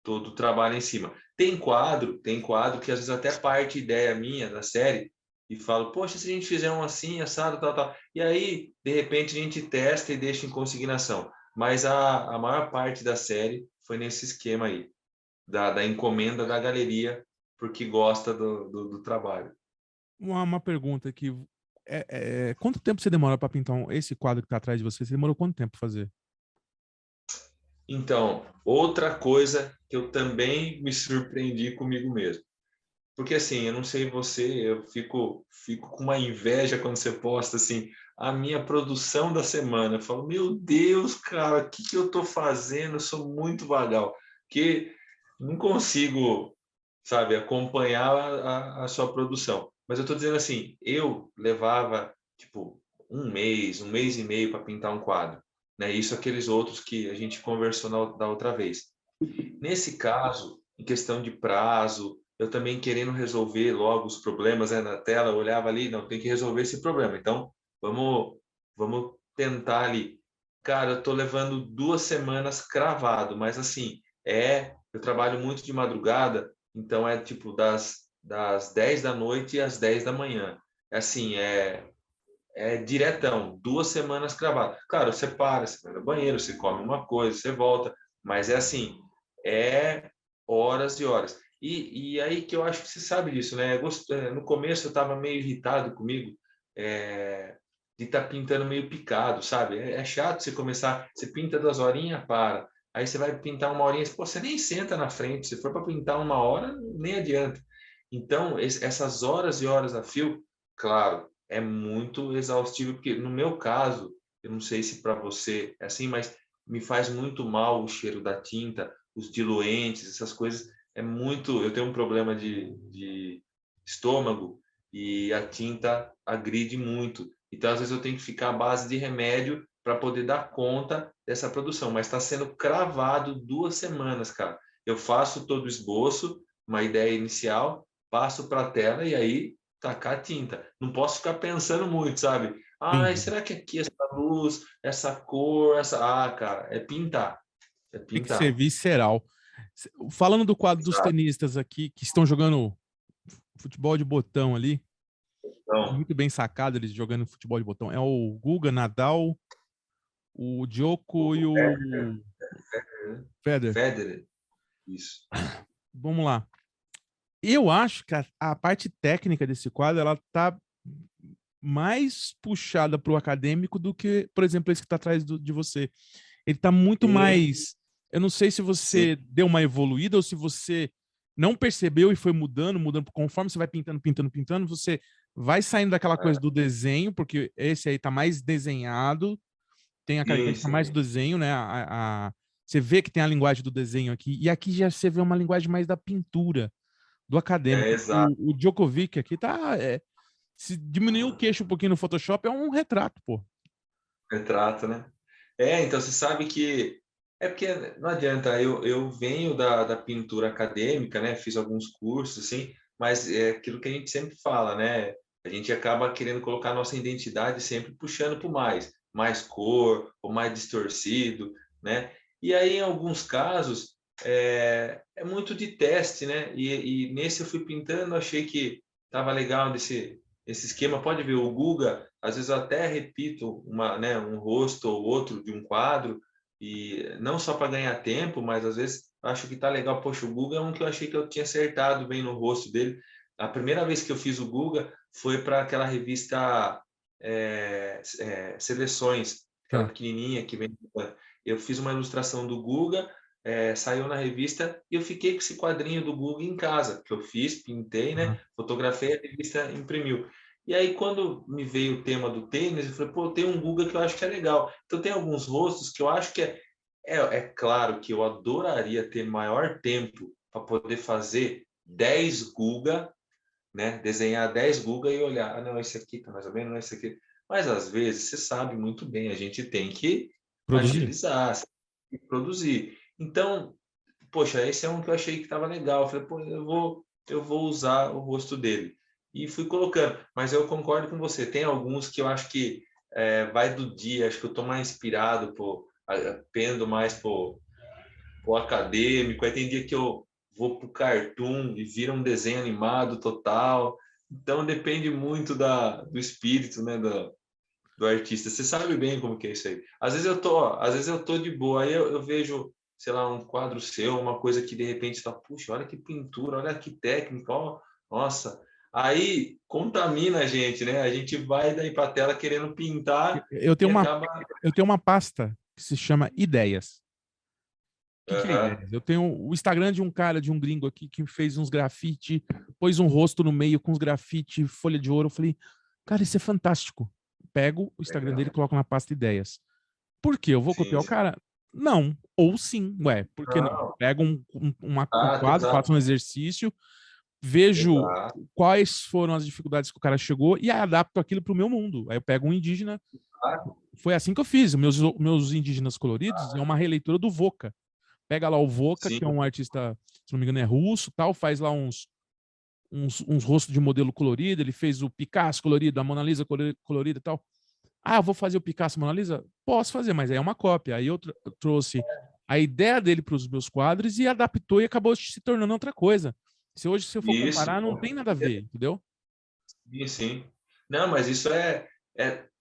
Speaker 2: o trabalho em cima. Tem quadro que às vezes até parte ideia minha da série e falo, poxa, se a gente fizer um assim, assado, tal, tal. E aí, de repente, a gente testa e deixa em consignação. Mas a maior parte da série foi nesse esquema aí, da encomenda da galeria, porque gosta do trabalho.
Speaker 1: Uma pergunta aqui. Quanto tempo você demora para pintar esse quadro que está atrás de você? Você demorou quanto tempo para fazer?
Speaker 2: Então, outra coisa que eu também me surpreendi comigo mesmo. Porque assim, eu não sei você, eu fico com uma inveja quando você posta assim, a minha produção da semana. Eu falo, meu Deus, cara, o que eu estou fazendo? Eu sou muito vagal, que não consigo, sabe, acompanhar a sua produção. Mas eu estou dizendo assim, eu levava tipo um mês e meio para pintar um quadro, né? Isso aqueles outros que a gente conversou da outra vez. Nesse caso, em questão de prazo, eu também querendo resolver logo os problemas, né, na tela, eu olhava ali, não, tem que resolver esse problema. Então, vamos, vamos tentar ali. Cara, eu estou levando 2 semanas cravado, mas assim, eu trabalho muito de madrugada, então é tipo das 10 da noite às 10 da manhã. Assim, é diretão, 2 semanas cravado. Claro, você para, você vai no banheiro, você come uma coisa, você volta, mas é assim, é horas e horas. E aí que eu acho que você sabe disso, né? No começo eu estava meio irritado comigo, é, de estar pintando meio picado, sabe? É chato você começar, você pinta 2 horinhas, para. Aí você vai pintar 1 horinha, pô, você nem senta na frente. Se for para pintar 1 hora, nem adianta. Então, essas horas e horas a fio, claro, é muito exaustivo, porque no meu caso, eu não sei se para você é assim, mas me faz muito mal o cheiro da tinta, os diluentes, essas coisas. É muito. Eu tenho um problema de estômago e a tinta agride muito. Então, às vezes, eu tenho que ficar à base de remédio para poder dar conta dessa produção. Mas está sendo cravado 2 semanas, cara. Eu faço todo o esboço, uma ideia inicial, passo para a tela e aí tacar a tinta. Não posso ficar pensando muito, sabe? Ah,
Speaker 1: Entendi.
Speaker 2: será que aqui essa luz, essa cor, essa. Ah, cara, é pintar. É
Speaker 1: Tem que ser
Speaker 2: pintar.
Speaker 1: visceral. Falando do quadro dos
Speaker 2: Exato.
Speaker 1: tenistas aqui, que estão jogando futebol de botão ali,
Speaker 2: Então,
Speaker 1: muito bem sacado eles jogando futebol de botão. É o Guga, Nadal, o Djoko e o Federer.
Speaker 2: Federer, isso.
Speaker 1: Vamos lá. Eu acho que a parte técnica desse quadro ela tá mais puxada para o acadêmico do que, por exemplo, esse que está atrás de você. Ele tá muito
Speaker 2: Sim,
Speaker 1: mais. Eu não sei se
Speaker 2: sim,
Speaker 1: você deu uma evoluída ou se você não percebeu e foi mudando, mudando. Conforme você vai pintando, pintando, pintando, você vai saindo daquela coisa do desenho, porque esse aí tá mais desenhado, tem a
Speaker 2: sim,
Speaker 1: característica mais
Speaker 2: sim.
Speaker 1: do desenho, né? Você vê que tem a linguagem do desenho aqui, e aqui já você vê uma linguagem mais da pintura, do
Speaker 2: É
Speaker 1: acadêmico.
Speaker 2: exato.
Speaker 1: O Djokovic aqui tá. Se diminuir o queixo um pouquinho no Photoshop, é um retrato, pô.
Speaker 2: Retrato, né? Então você sabe que é porque não adianta, eu venho da pintura acadêmica, né? Fiz alguns cursos, assim, mas é aquilo que a gente sempre fala, né? A gente acaba querendo colocar a nossa identidade sempre puxando para mais cor, ou mais distorcido, né? E aí, em alguns casos, é muito de teste, né? E nesse eu fui pintando, achei que estava legal esse esquema. Pode ver, o Guga, às vezes eu até repito um rosto ou outro de um quadro, e não só para ganhar tempo, mas às vezes acho que tá legal. Poxa, o Guga é um que eu achei que eu tinha acertado bem no rosto dele. A primeira vez que eu fiz o Guga foi para aquela revista Seleções, aquela
Speaker 1: Tá.
Speaker 2: pequenininha que vem. Eu fiz uma ilustração do Guga, saiu na revista e eu fiquei com esse quadrinho do Guga em casa, que eu fiz, pintei, né?
Speaker 1: Uhum.
Speaker 2: Fotografei, a revista imprimiu. E aí, quando me veio o tema do tênis, eu falei, pô, tem um Guga que eu acho que é legal. Então, tem alguns rostos que eu acho que é claro que eu adoraria ter maior tempo para poder fazer 10 Guga, né? Desenhar 10 Guga e olhar, ah, não, esse aqui tá mais ou menos, não, esse aqui. Mas, às vezes, você sabe muito bem, a gente tem que
Speaker 1: Produzir.
Speaker 2: agilizar, tem que produzir. Então, poxa, esse é um que eu achei que estava legal. Eu falei, pô, eu vou usar o rosto dele. E fui colocando. Mas eu concordo com você. Tem alguns que eu acho que vai do dia. Acho que eu estou mais inspirado, pendo mais pro acadêmico. Aí tem dia que eu vou pro cartoon e vira um desenho animado total. Então depende muito do espírito, né, do artista. Você sabe bem como que é isso aí. Às vezes eu tô de boa, aí eu vejo, sei lá, um quadro seu, uma coisa que de repente tá, puxa, olha que pintura, olha que técnica, ó, nossa. Aí contamina a gente, né? A gente vai daí para a tela querendo pintar
Speaker 1: Eu
Speaker 2: e
Speaker 1: tenho uma,
Speaker 2: acaba.
Speaker 1: eu tenho uma pasta que se chama Ideias. O que é
Speaker 2: Aham.
Speaker 1: ideias? Eu tenho o Instagram de um cara, de um gringo aqui, que fez uns grafite, pôs um rosto no meio com uns grafite, folha de ouro. Eu falei, cara, isso é fantástico. Pego o Instagram dele e
Speaker 2: Legal.
Speaker 1: coloco na pasta Ideias. Por quê? Eu vou
Speaker 2: Sim,
Speaker 1: copiar o
Speaker 2: sim.
Speaker 1: cara? Não. Ou sim. Ué, por que não?
Speaker 2: Não,
Speaker 1: Pego um quadro, faço
Speaker 2: exato,
Speaker 1: um exercício, vejo
Speaker 2: exato.
Speaker 1: quais foram as dificuldades que o cara chegou e adapto aquilo para o meu mundo. Aí eu pego um indígena. Foi assim que eu fiz. Meus indígenas coloridos é uma releitura do Voca. Pega lá o Voca,
Speaker 2: Sim,
Speaker 1: que é um artista, se não me engano, é russo, tal, faz lá uns rostos de modelo colorido. Ele fez o Picasso colorido, a Mona Lisa colorida e tal. Ah, eu vou fazer o Picasso Mona Lisa? Posso fazer, mas aí é uma cópia. Aí eu trouxe a ideia dele para os meus quadros e adaptou e acabou se tornando outra coisa. Se eu for
Speaker 2: isso.
Speaker 1: comparar, não tem nada a ver, entendeu?
Speaker 2: Sim, sim. Não, mas isso é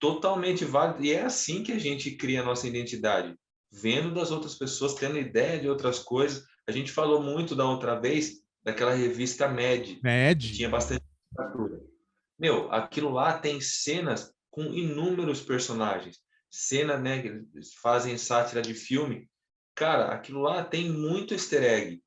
Speaker 2: totalmente válido e é assim que a gente cria a nossa identidade, vendo das outras pessoas, tendo ideia de outras coisas. A gente falou muito da outra vez daquela revista Mad, que
Speaker 1: Med.
Speaker 2: tinha bastante literatura. Meu, aquilo lá tem cenas com inúmeros personagens. Cena, né, que eles fazem sátira de filme. Cara, aquilo lá tem muito easter egg.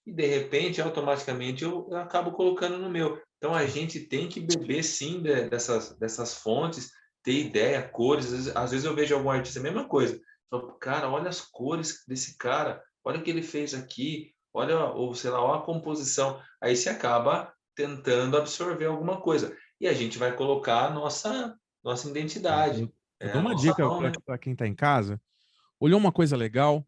Speaker 2: E, de repente, automaticamente, eu acabo colocando no meu. Então, a gente tem que beber, sim, dessas fontes, ter ideia, cores. Às vezes eu vejo algum artista, a mesma coisa. Falo, cara, olha as cores desse cara, olha o que ele fez aqui, olha, ou sei lá, olha a composição. Aí você acaba tentando absorver alguma coisa. E a gente vai colocar a nossa identidade,
Speaker 1: Eu dou
Speaker 2: a
Speaker 1: uma
Speaker 2: nossa
Speaker 1: dica
Speaker 2: mão, né?
Speaker 1: para quem está em casa. Olhou uma coisa legal,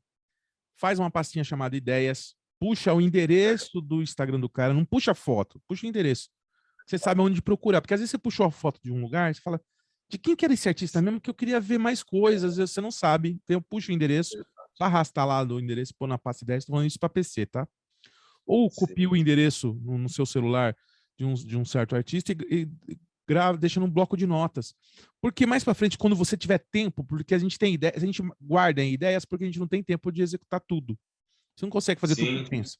Speaker 1: faz uma pastinha chamada ideias, puxa o endereço do Instagram do cara, não puxa foto, puxa o endereço. Você sabe onde procurar, porque às vezes você puxou a foto de um lugar, você fala, de quem que era esse artista mesmo? Que eu queria ver mais coisas, às vezes você não sabe. Então, puxa o endereço, só arrastar lá do endereço, pôr na pasta ideias, tô falando isso para PC, tá? Ou copia o endereço no seu celular de um certo artista e grava, deixa num bloco de notas. Porque mais para frente, quando você tiver tempo, porque a gente tem ideia, a gente guarda em ideias porque a gente não tem tempo de executar tudo. Você não consegue fazer tudo que
Speaker 2: Sim,
Speaker 1: pensa.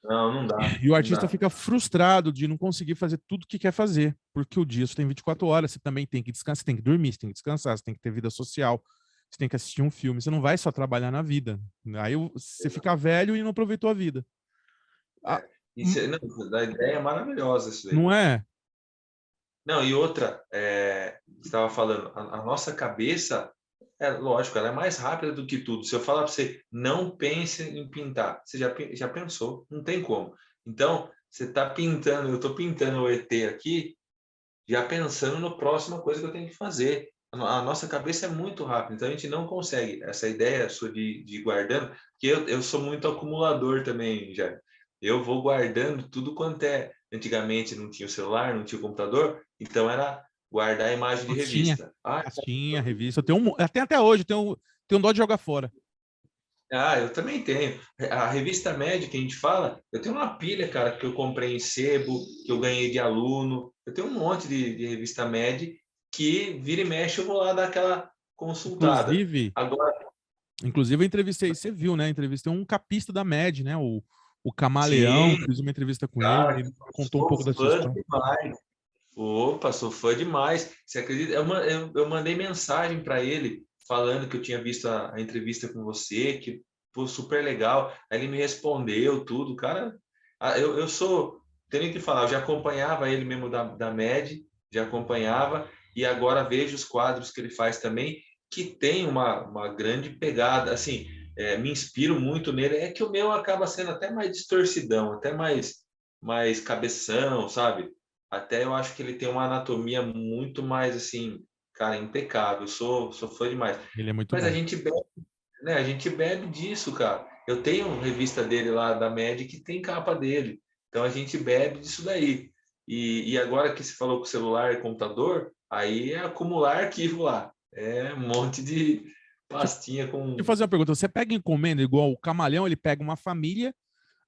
Speaker 2: não, não dá,
Speaker 1: E o
Speaker 2: não
Speaker 1: artista
Speaker 2: dá.
Speaker 1: fica frustrado de não conseguir fazer tudo que quer fazer, porque o dia só tem 24 horas, você também tem que descansar, você tem que dormir, você tem que descansar, você tem que ter vida social, você tem que assistir um filme, você não vai só trabalhar na vida. Aí você fica velho e não aproveitou a vida. Ah,
Speaker 2: Isso, não, a ideia é maravilhosa isso aí.
Speaker 1: não é?
Speaker 2: Não, e outra, você estava falando, a nossa cabeça, lógico, ela é mais rápida do que tudo. Se eu falar para você, não pense em pintar, você já pensou, não tem como. Então, você está pintando, eu estou pintando o ET aqui, já pensando na próxima coisa que eu tenho que fazer. A nossa cabeça é muito rápida, então a gente não consegue. Essa ideia sua de ir guardando, porque eu sou muito acumulador também, já. Eu vou guardando tudo quanto é. Antigamente não tinha o celular, não tinha o computador, então era guardar a imagem de
Speaker 1: Pastinha,
Speaker 2: revista. Ah,
Speaker 1: pastinha, revista. Eu tenho até hoje, tenho dó de jogar fora.
Speaker 2: eu também tenho. A revista médica que a gente fala, eu tenho uma pilha, cara, que eu comprei em sebo, que eu ganhei de aluno. Eu tenho um monte de revista média que vira e mexe eu vou lá dar aquela consultada.
Speaker 1: Inclusive,
Speaker 2: Agora,
Speaker 1: inclusive eu entrevistei, você viu, né? Entrevistei um capista da MED, né? O Camaleão,
Speaker 2: sim,
Speaker 1: fiz uma entrevista com
Speaker 2: cara,
Speaker 1: ele contou um
Speaker 2: sou
Speaker 1: pouco da sua
Speaker 2: fã
Speaker 1: história.
Speaker 2: demais. Opa, sou fã demais. Você acredita? Eu mandei mensagem para ele falando que eu tinha visto a entrevista com você, que foi super legal. Aí ele me respondeu tudo. Cara, eu sou, tenho que falar, eu já acompanhava ele mesmo da MED, já acompanhava, e agora vejo os quadros que ele faz também, que tem uma grande pegada. Assim, me inspiro muito nele. É que o meu acaba sendo até mais distorcidão, até mais cabeção, sabe? Até eu acho que ele tem uma anatomia muito mais assim, cara, impecável. Sou fã demais.
Speaker 1: Ele é muito
Speaker 2: Mas a
Speaker 1: bom.
Speaker 2: gente bebe, né? A gente bebe disso, cara. Eu tenho uma revista dele lá da MED que tem capa dele. Então a gente bebe disso daí. E agora que se falou com celular e computador, aí é acumular arquivo lá. É um monte de
Speaker 1: Deixa
Speaker 2: pastinha
Speaker 1: eu
Speaker 2: com.
Speaker 1: fazer uma pergunta. Você pega encomenda igual o Camaleão, ele pega uma família.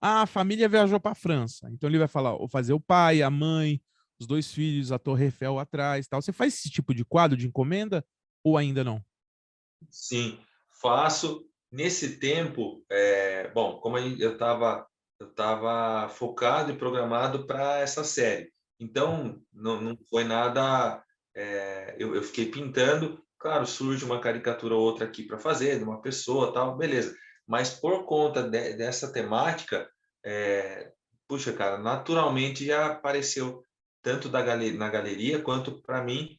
Speaker 1: Ah, a família viajou para a França. Então ele vai falar, vou fazer o pai, a mãe, os dois filhos, a Torre Eiffel atrás, tal. Você faz esse tipo de quadro de encomenda ou ainda não?
Speaker 2: Sim, faço. Nesse tempo, bom, como eu tava focado e programado para essa série, então não foi nada. Eu fiquei pintando, claro, surge uma caricatura ou outra aqui para fazer, de uma pessoa, tal, beleza. Mas por conta dessa temática, puxa, cara, naturalmente já apareceu tanto na galeria quanto para mim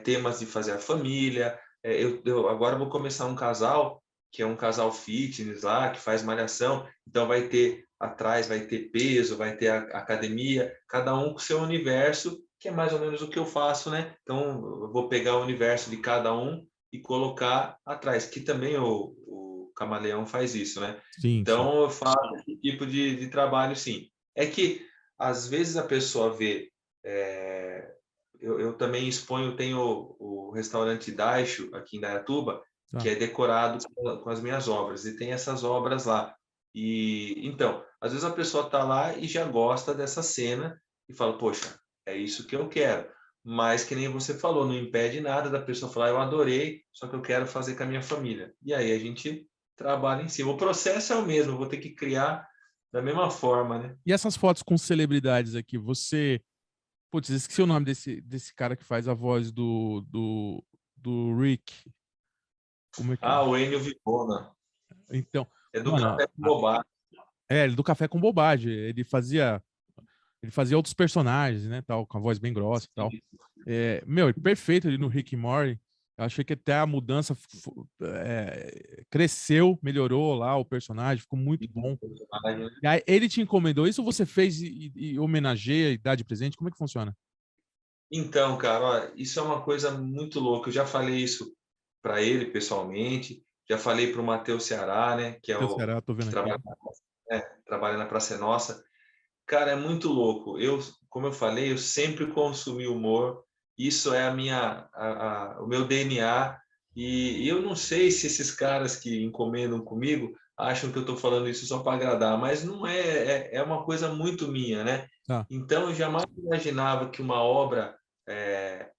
Speaker 2: temas de fazer a família. Eu agora vou começar um casal, que é um casal fitness lá, que faz malhação, então vai ter atrás, vai ter peso, vai ter a academia, cada um com seu universo, que é mais ou menos o que eu faço, né? Então, eu vou pegar o universo de cada um e colocar atrás, que também o Camaleão faz isso, né?
Speaker 1: Sim, sim.
Speaker 2: Então, eu faço esse tipo de trabalho, sim. É que, às vezes, a pessoa vê eu também exponho, tenho o restaurante Daisho aqui em Dayatuba, que
Speaker 1: Tá.
Speaker 2: é decorado com as minhas obras, e tem essas obras lá. E então, às vezes a pessoa está lá e já gosta dessa cena e fala, poxa, é isso que eu quero. Mas que nem você falou, não impede nada da pessoa falar, eu adorei, só que eu quero fazer com a minha família. E aí a gente trabalha em cima. O processo é o mesmo, eu vou ter que criar da mesma forma, né?
Speaker 1: E essas fotos com celebridades aqui, você Putz, esqueci o nome desse cara que faz a voz do Rick. Como é que...
Speaker 2: Ah, o Ennio Vivona.
Speaker 1: Então,
Speaker 2: É do
Speaker 1: mano,
Speaker 2: Café com Bobagem.
Speaker 1: ele do Café com Bobagem. Ele fazia outros personagens, né, tal, com a voz bem grossa e tal. Meu, perfeito ali no Rick e Morty. Eu achei que até a mudança cresceu, melhorou lá o personagem, ficou muito bom. E aí, ele te encomendou isso ou você fez e homenageia e dá de presente? Como é que funciona?
Speaker 2: Então, cara, ó, isso é uma coisa muito louca. Eu já falei isso para ele pessoalmente, já falei para o Matheus Ceará, né, que é
Speaker 1: Teu
Speaker 2: o
Speaker 1: Ceará, tô
Speaker 2: que
Speaker 1: vendo aqui.
Speaker 2: trabalha na Praça é Nossa. Cara, é muito louco. Como eu falei, eu sempre consumi humor. Isso é o meu DNA. E eu não sei se esses caras que encomendam comigo acham que eu estou falando isso só para agradar, mas não é uma coisa muito minha, né?
Speaker 1: Tá.
Speaker 2: Então, eu jamais imaginava que uma obra, é,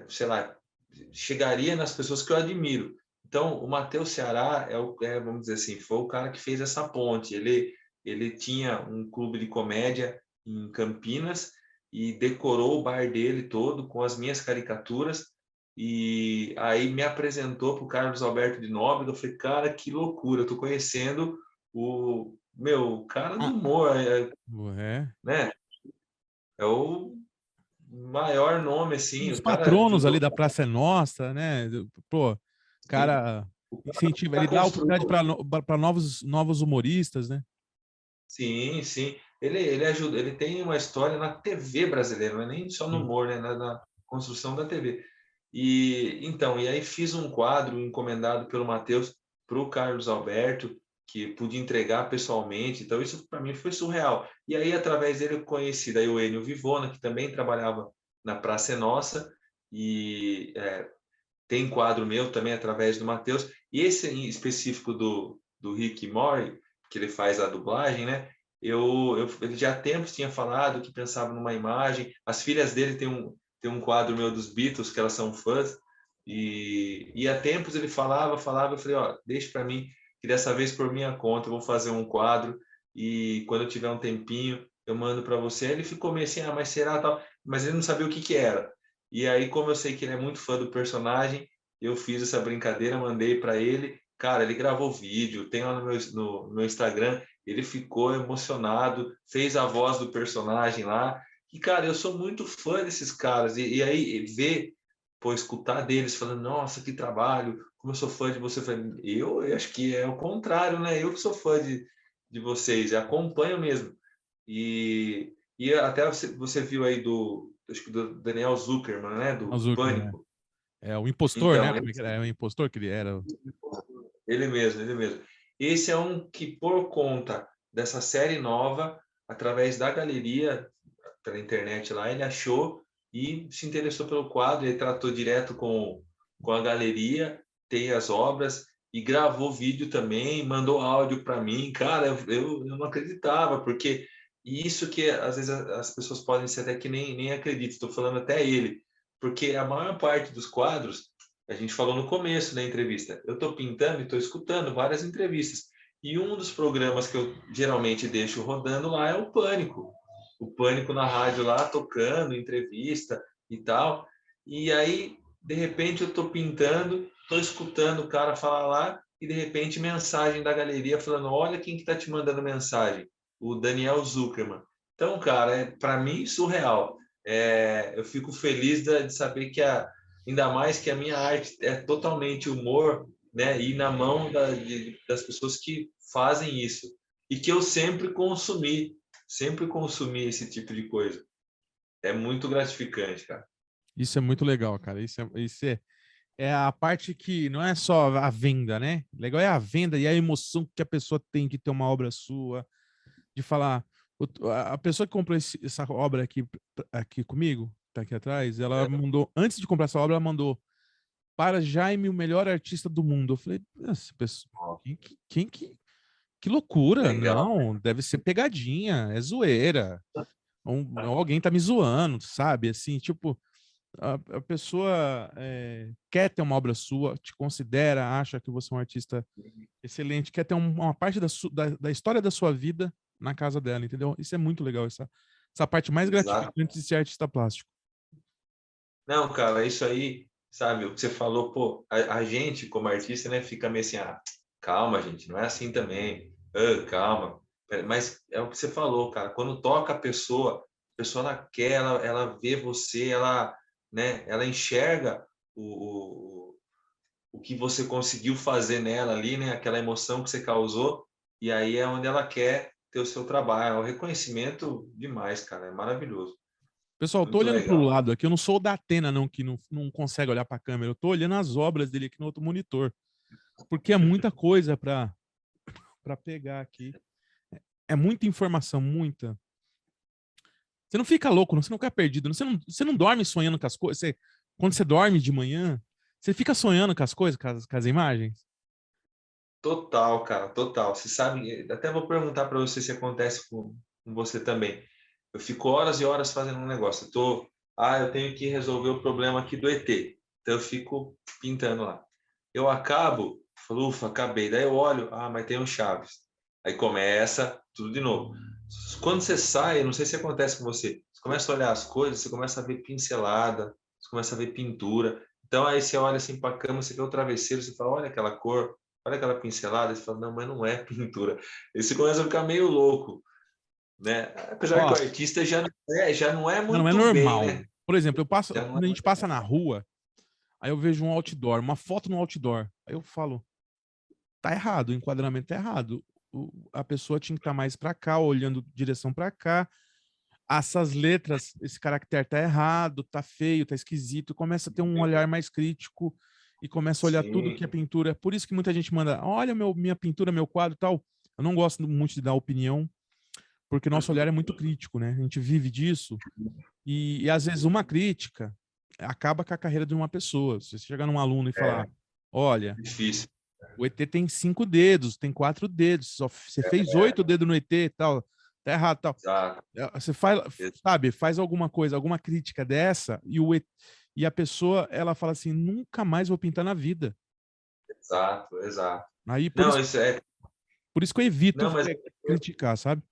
Speaker 2: sei lá, chegaria nas pessoas que eu admiro. Então, o Matheus Ceará vamos dizer assim, foi o cara que fez essa ponte. Ele tinha um clube de comédia em Campinas e decorou o bar dele todo com as minhas caricaturas. E aí me apresentou para o Carlos Alberto de Nóbrega. Eu falei, cara, que loucura! Eu tô conhecendo o cara do
Speaker 1: Ah,
Speaker 2: humor,
Speaker 1: é.
Speaker 2: né? É o maior nome,
Speaker 1: Um
Speaker 2: assim.
Speaker 1: dos
Speaker 2: O cara
Speaker 1: patronos ali
Speaker 2: ajudou.
Speaker 1: da Praça é Nossa, né? Pô, cara
Speaker 2: O
Speaker 1: incentiva,
Speaker 2: cara
Speaker 1: ele dá oportunidade
Speaker 2: construiu.
Speaker 1: para novos humoristas, né?
Speaker 2: Sim, sim. Ele ajuda, ele tem uma história na TV brasileira, não é nem só no
Speaker 1: Sim.
Speaker 2: humor, né? Na construção da TV. E aí fiz um quadro encomendado pelo Matheus para o Carlos Alberto, que pude entregar pessoalmente. Então, isso para mim foi surreal. E aí, através dele, eu conheci daí o Enio Vivona, que também trabalhava na Praça é Nossa, e tem quadro meu também através do Matheus. E esse em específico do Rick Mori, que ele faz a dublagem, né? Ele já há tempos tinha falado que pensava numa imagem. As filhas dele tem um quadro meu dos Beatles, que elas são fãs. E há tempos ele falava. Eu falei, ó, deixa para mim, que dessa vez por minha conta eu vou fazer um quadro. E quando eu tiver um tempinho, eu mando para você. Ele ficou meio assim, mas será tal? Mas ele não sabia o que que era. E aí, como eu sei que ele é muito fã do personagem, eu fiz essa brincadeira, mandei para ele. Cara, ele gravou vídeo, tem lá no meu Instagram. Ele ficou emocionado, fez a voz do personagem lá. E, cara, eu sou muito fã desses caras. E aí, ver, pô, escutar deles falando: nossa, que trabalho, como eu sou fã de você. Eu acho que é o contrário, né? Eu que sou fã de vocês, eu acompanho mesmo. E até você viu aí acho que do Daniel Zuckerman, né?
Speaker 1: O
Speaker 2: Do
Speaker 1: Zucker, né?
Speaker 2: Pânico.
Speaker 1: É o impostor, né?
Speaker 2: Então,
Speaker 1: Como é que era? É o impostor que ele era.
Speaker 2: ele mesmo, ele mesmo. Esse é um que, por conta dessa série nova, através da galeria, pela internet lá, ele achou e se interessou pelo quadro. Ele tratou direto com a galeria, tem as obras e gravou vídeo também, mandou áudio para mim. Cara, eu não acreditava, porque isso que às vezes as pessoas podem ser até que nem acreditam, estou falando até ele, porque a maior parte dos quadros a gente falou no começo da entrevista. Eu estou pintando e estou escutando várias entrevistas. E um dos programas que eu geralmente deixo rodando lá é o Pânico. O Pânico na rádio lá, tocando, entrevista e tal. E aí, de repente, eu estou pintando, estou escutando o cara falar lá, e de repente, mensagem da galeria falando: olha quem que está te mandando mensagem. O Daniel Zuckerman. Então, cara, para mim, surreal. Eu fico feliz de saber que ainda mais que a minha arte é totalmente humor, né? E na mão das pessoas que fazem isso. E que eu sempre consumi esse tipo de coisa. É muito gratificante, cara.
Speaker 1: Isso é muito legal, cara. Isso é a parte que não é só a venda, né? Legal é a venda e a emoção que a pessoa tem de ter uma obra sua, de falar. A pessoa que comprou essa obra aqui comigo, tá aqui atrás, ela mandou, antes de comprar essa obra, ela mandou para Jaime, o melhor artista do mundo. Eu falei, essa pessoa, que loucura,
Speaker 2: Legal.
Speaker 1: não, deve ser pegadinha, é zoeira. Alguém tá me zoando, sabe? Assim, tipo, a pessoa quer ter uma obra sua, te considera, acha que você é um artista excelente, quer ter uma parte da história da sua vida na casa dela, entendeu? Isso é muito legal, essa parte mais
Speaker 2: Exato.
Speaker 1: gratificante de ser artista plástico.
Speaker 2: Não, cara, isso aí, sabe, o que você falou, pô, a gente como artista, né, fica meio assim, calma, gente, não é assim também, calma. Mas é o que você falou, cara, quando toca a pessoa ela quer, ela vê você, ela, né, ela enxerga o que você conseguiu fazer nela ali, né, aquela emoção que você causou, e aí é onde ela quer ter o seu trabalho. É um reconhecimento demais, cara, é maravilhoso,
Speaker 1: Pessoal, eu tô
Speaker 2: muito
Speaker 1: olhando para o
Speaker 2: legal.
Speaker 1: lado aqui, eu não sou o da Atena, não, que não consegue olhar para a câmera, eu tô olhando as obras dele aqui no outro monitor, porque é muita coisa para pegar aqui. É muita informação, muita. Você não fica louco, você não fica perdido, você não dorme sonhando com as coisas. Quando você dorme de manhã, você fica sonhando com as coisas, com as imagens.
Speaker 2: Total, cara, total. Você sabe, até vou perguntar para você se acontece com você também. Eu fico horas e horas fazendo um negócio. Eu tenho que resolver o problema aqui do ET. Então eu fico pintando lá. Eu acabo, falo, ufa, acabei. Daí eu olho, mas tem um Chaves. Aí começa tudo de novo. Quando você sai, não sei se acontece com você, você começa a olhar as coisas, você começa a ver pincelada, você começa a ver pintura. Então aí você olha assim para a cama, você vê o travesseiro, você fala, olha aquela cor, olha aquela pincelada, você fala, não, mas não é pintura. E você começa a ficar meio louco, né? Apesar que
Speaker 1: Ó,
Speaker 2: o artista já não é
Speaker 1: não é
Speaker 2: muito bem,
Speaker 1: normal.
Speaker 2: né?
Speaker 1: Por exemplo,
Speaker 2: Já não é.
Speaker 1: quando a gente passa na rua, aí eu vejo um outdoor, uma foto no outdoor. Aí eu falo, tá errado, o enquadramento tá errado. A pessoa tinha que estar mais para cá, olhando direção para cá. Essas letras, esse caractere tá errado, tá feio, tá esquisito. Começa a ter um olhar mais crítico e começa a olhar tudo que é
Speaker 2: Sim,
Speaker 1: pintura. Por isso que muita gente manda, olha minha pintura, meu quadro, tal. Eu não gosto muito de dar opinião, porque nosso olhar é muito crítico, né? A gente vive disso e às vezes uma crítica acaba com a carreira de uma pessoa. Se você chegar num aluno e falar, olha,
Speaker 2: difícil.
Speaker 1: o ET tem 5 dedos, tem 4 dedos, você fez 8 dedos no ET e tal, tá errado tal.
Speaker 2: Exato,
Speaker 1: Você faz, sabe, faz alguma coisa, alguma crítica dessa e a pessoa, ela fala assim, nunca mais vou pintar na vida.
Speaker 2: exato, exato.
Speaker 1: Aí,
Speaker 2: Não, isso é.
Speaker 1: por isso que eu evito
Speaker 2: Não, mas
Speaker 1: criticar, sabe?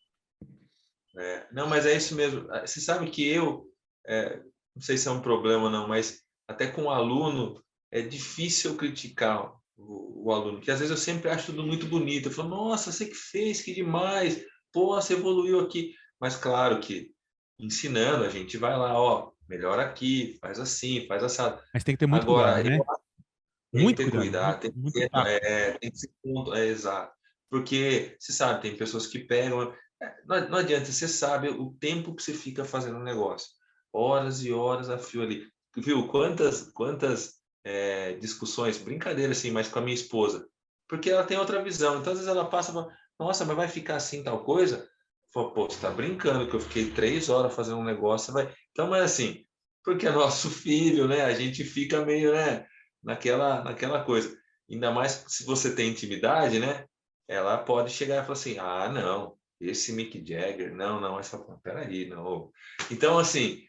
Speaker 2: não, mas é isso mesmo. Você sabe que não sei se é um problema ou não, mas até com o aluno é difícil eu criticar o aluno, que às vezes eu sempre acho tudo muito bonito. Eu falo, nossa, você que fez, que demais, pô, você evoluiu aqui. Mas claro que ensinando, a gente vai lá, ó, melhora aqui, faz assim, faz assado.
Speaker 1: Mas tem que ter muito cuidado,
Speaker 2: Agora,
Speaker 1: né?
Speaker 2: tem que
Speaker 1: Muito
Speaker 2: ter
Speaker 1: cuidado,
Speaker 2: cuidado, tem que
Speaker 1: muito
Speaker 2: ter,
Speaker 1: tato.
Speaker 2: tem que ser ponto, exato. Porque, você sabe, tem pessoas que pegam. Não adianta, você sabe o tempo que você fica fazendo um negócio. Horas e horas a fio ali. Viu quantas discussões, brincadeira assim, mas com a minha esposa. Porque ela tem outra visão. Então, às vezes ela passa e fala, nossa, mas vai ficar assim tal coisa? Eu falo, pô, você tá brincando que eu fiquei 3 horas fazendo um negócio, vai. Então, mas assim, porque é nosso filho, né? A gente fica meio, né? Naquela coisa. Ainda mais se você tem intimidade, né? Ela pode chegar e falar assim: não, esse Mick Jagger, não, essa, peraí, não. Então, assim,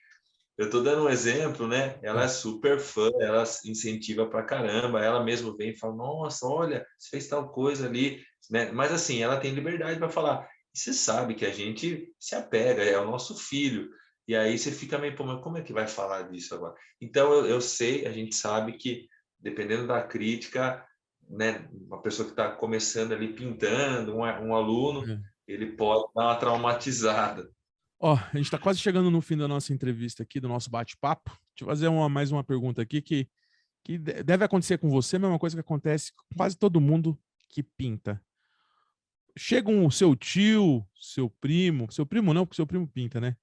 Speaker 2: eu estou dando um exemplo, né? Ela é super fã, ela incentiva pra caramba, ela mesmo vem e fala: nossa, olha, você fez tal coisa ali, né? Mas, assim, ela tem liberdade para falar. E você sabe que a gente se apega, é o nosso filho. E aí você fica meio, pô, mas como é que vai falar disso agora? Então, eu sei, a gente sabe que dependendo da crítica, né, uma pessoa que está começando ali pintando, um aluno,
Speaker 1: É.
Speaker 2: ele pode dar uma traumatizada.
Speaker 1: Ó, a gente está quase chegando no fim da nossa entrevista aqui, do nosso bate-papo. Deixa eu fazer mais uma pergunta aqui que deve acontecer com você, a mesma coisa que acontece com quase todo mundo que pinta. Chega um seu tio, seu primo não, porque seu primo pinta, né?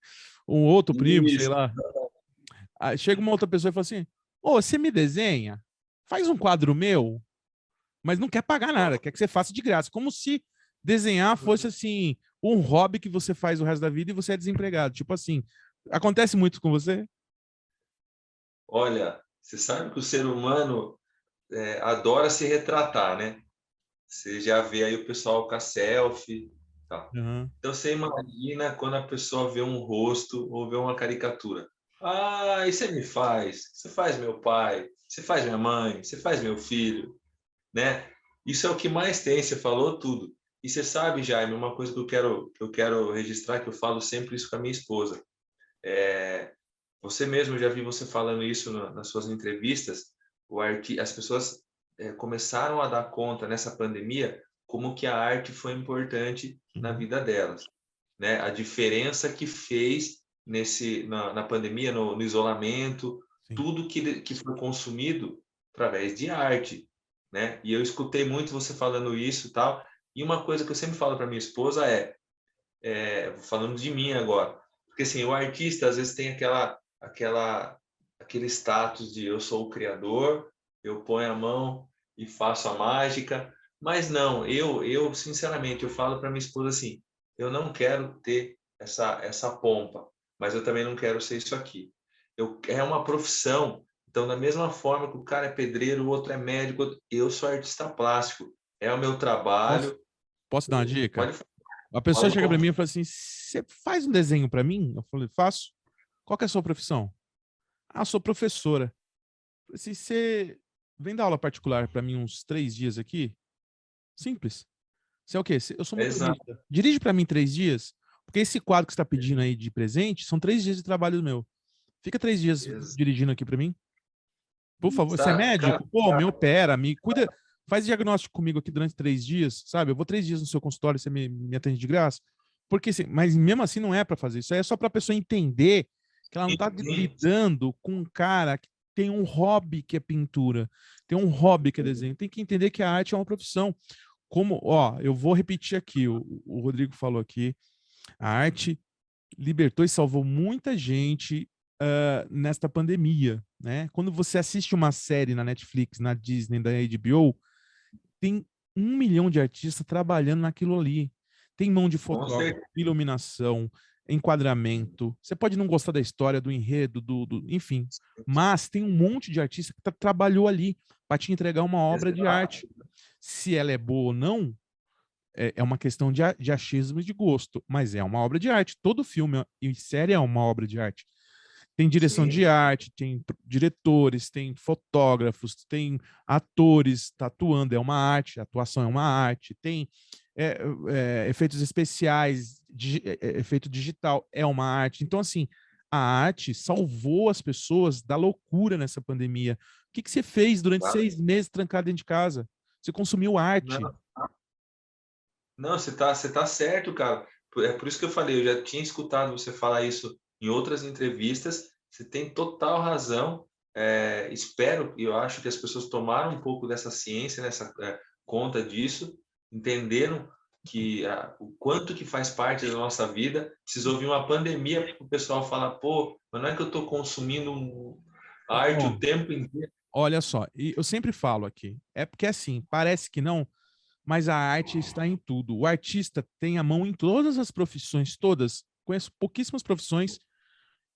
Speaker 1: Um outro primo, sei
Speaker 2: Isso.
Speaker 1: lá. Aí chega uma outra pessoa e fala assim: ô, você me desenha? Faz um quadro meu, mas não quer pagar nada, quer que você faça de graça. Como se desenhar fosse assim, um hobby que você faz o resto da vida e você é desempregado. Tipo assim, acontece muito com você?
Speaker 2: Olha, você sabe que o ser humano adora se retratar, né? Você já vê aí o pessoal com a selfie, tá?
Speaker 1: Uhum.
Speaker 2: Então você imagina quando a pessoa vê um rosto ou vê uma caricatura. Ah, e você me faz? Você faz meu pai? Você faz minha mãe? Você faz meu filho? Né? Isso é o que mais tem, você falou tudo. E você sabe, Jaime, uma coisa que eu quero registrar, que eu falo sempre isso com a minha esposa. Você mesmo, eu já vi você falando isso nas suas entrevistas, as pessoas começaram a dar conta nessa pandemia como que a arte foi importante na
Speaker 1: Uhum.
Speaker 2: vida delas, né? A diferença que fez na pandemia, no isolamento,
Speaker 1: Sim.
Speaker 2: tudo que foi consumido através de arte, né? E eu escutei muito você falando isso e tal. E uma coisa que eu sempre falo para minha esposa falando de mim agora, porque assim, o artista às vezes tem aquele status de eu sou o criador, eu ponho a mão e faço a mágica, mas não, eu sinceramente eu falo para minha esposa assim, eu não quero ter essa pompa, mas eu também não quero ser isso aqui. É uma profissão, então da mesma forma que o cara é pedreiro, o outro é médico, eu sou artista plástico, é o meu
Speaker 1: Posso,
Speaker 2: trabalho.
Speaker 1: posso dar uma dica?
Speaker 2: Pode,
Speaker 1: A pessoa
Speaker 2: pode
Speaker 1: chega para
Speaker 2: contar.
Speaker 1: mim e fala assim: você faz um desenho para mim? Eu falei: faço. Qual que é a sua profissão? Ah, sou professora. Eu falei assim, você vem dar aula particular para mim uns 3 dias aqui? Simples. Você é o quê? Eu sou
Speaker 2: Exato.
Speaker 1: motorista. Dirige para mim 3 dias, porque esse quadro que você está pedindo aí de presente são 3 dias de trabalho meu. Fica 3 dias dirigindo aqui para mim. Por favor, você é
Speaker 2: Cara,
Speaker 1: médico? Pô, me opera, me cuida, faz diagnóstico comigo aqui durante 3 dias, sabe? Eu vou 3 dias no seu consultório, você me atende de graça. Porque, assim, mas mesmo assim não é para fazer isso. É só para a pessoa entender que ela não está
Speaker 2: sim,
Speaker 1: lidando com um cara que tem um hobby que é pintura, tem um hobby que é desenho. Tem que entender que a arte é uma profissão. Como, ó, eu vou repetir aqui, o Rodrigo falou aqui, a arte libertou e salvou muita gente nesta pandemia, né? Quando você assiste uma série na Netflix, na Disney, da HBO, tem 1 milhão de artistas trabalhando naquilo ali. Tem mão de
Speaker 2: com
Speaker 1: fotógrafo,
Speaker 2: certeza.
Speaker 1: iluminação, enquadramento. Você pode não gostar da história, do enredo, enfim, mas tem um monte de artista que trabalhou ali para te entregar uma obra de
Speaker 2: Exato.
Speaker 1: arte. Se ela é boa ou não, é uma questão de achismo e de gosto, mas é uma obra de arte. Todo filme e série é uma obra de arte. Tem direção de
Speaker 2: Sim,
Speaker 1: arte, tem diretores, tem fotógrafos, tem atores tatuando, é uma arte, atuação é uma arte, tem efeitos especiais, efeito digital, é uma arte. Então, assim, a arte salvou as pessoas da loucura nessa pandemia. O que você fez durante
Speaker 2: claro.
Speaker 1: 6 meses trancado dentro de casa? Você consumiu arte.
Speaker 2: Não, não, você tá certo, cara. É por isso que eu falei, eu já tinha escutado você falar isso em outras entrevistas. Você tem total razão. Espero e eu acho que as pessoas tomaram um pouco dessa ciência, conta disso, entenderam que o quanto que faz parte da nossa vida. Precisou vir uma pandemia para o pessoal falar, pô, mas não é que eu estou consumindo arte
Speaker 1: Ó,
Speaker 2: o tempo inteiro.
Speaker 1: olha só, e eu sempre falo aqui, é porque assim, parece que não, mas a arte está em tudo. O artista tem a mão em todas as profissões, todas. Conheço pouquíssimas profissões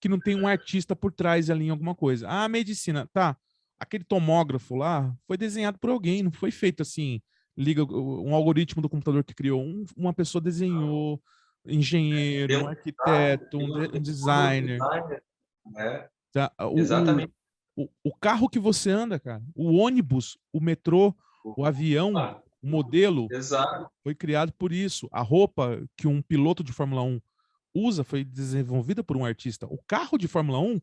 Speaker 1: que não tem um artista por trás ali em alguma coisa. Ah, medicina, tá. Aquele tomógrafo lá foi desenhado por alguém, não foi feito assim, liga um algoritmo do computador que criou, uma pessoa desenhou, engenheiro,
Speaker 2: Tem
Speaker 1: um
Speaker 2: um design,
Speaker 1: arquiteto, um
Speaker 2: tem um
Speaker 1: designer.
Speaker 2: designer, né?
Speaker 1: Tá?
Speaker 2: Exatamente.
Speaker 1: O carro que você anda, cara, o ônibus, o metrô, o avião,
Speaker 2: Ah,
Speaker 1: o modelo,
Speaker 2: exato.
Speaker 1: foi criado por isso. A roupa que um piloto de Fórmula 1 usa foi desenvolvida por um artista. O carro de Fórmula 1,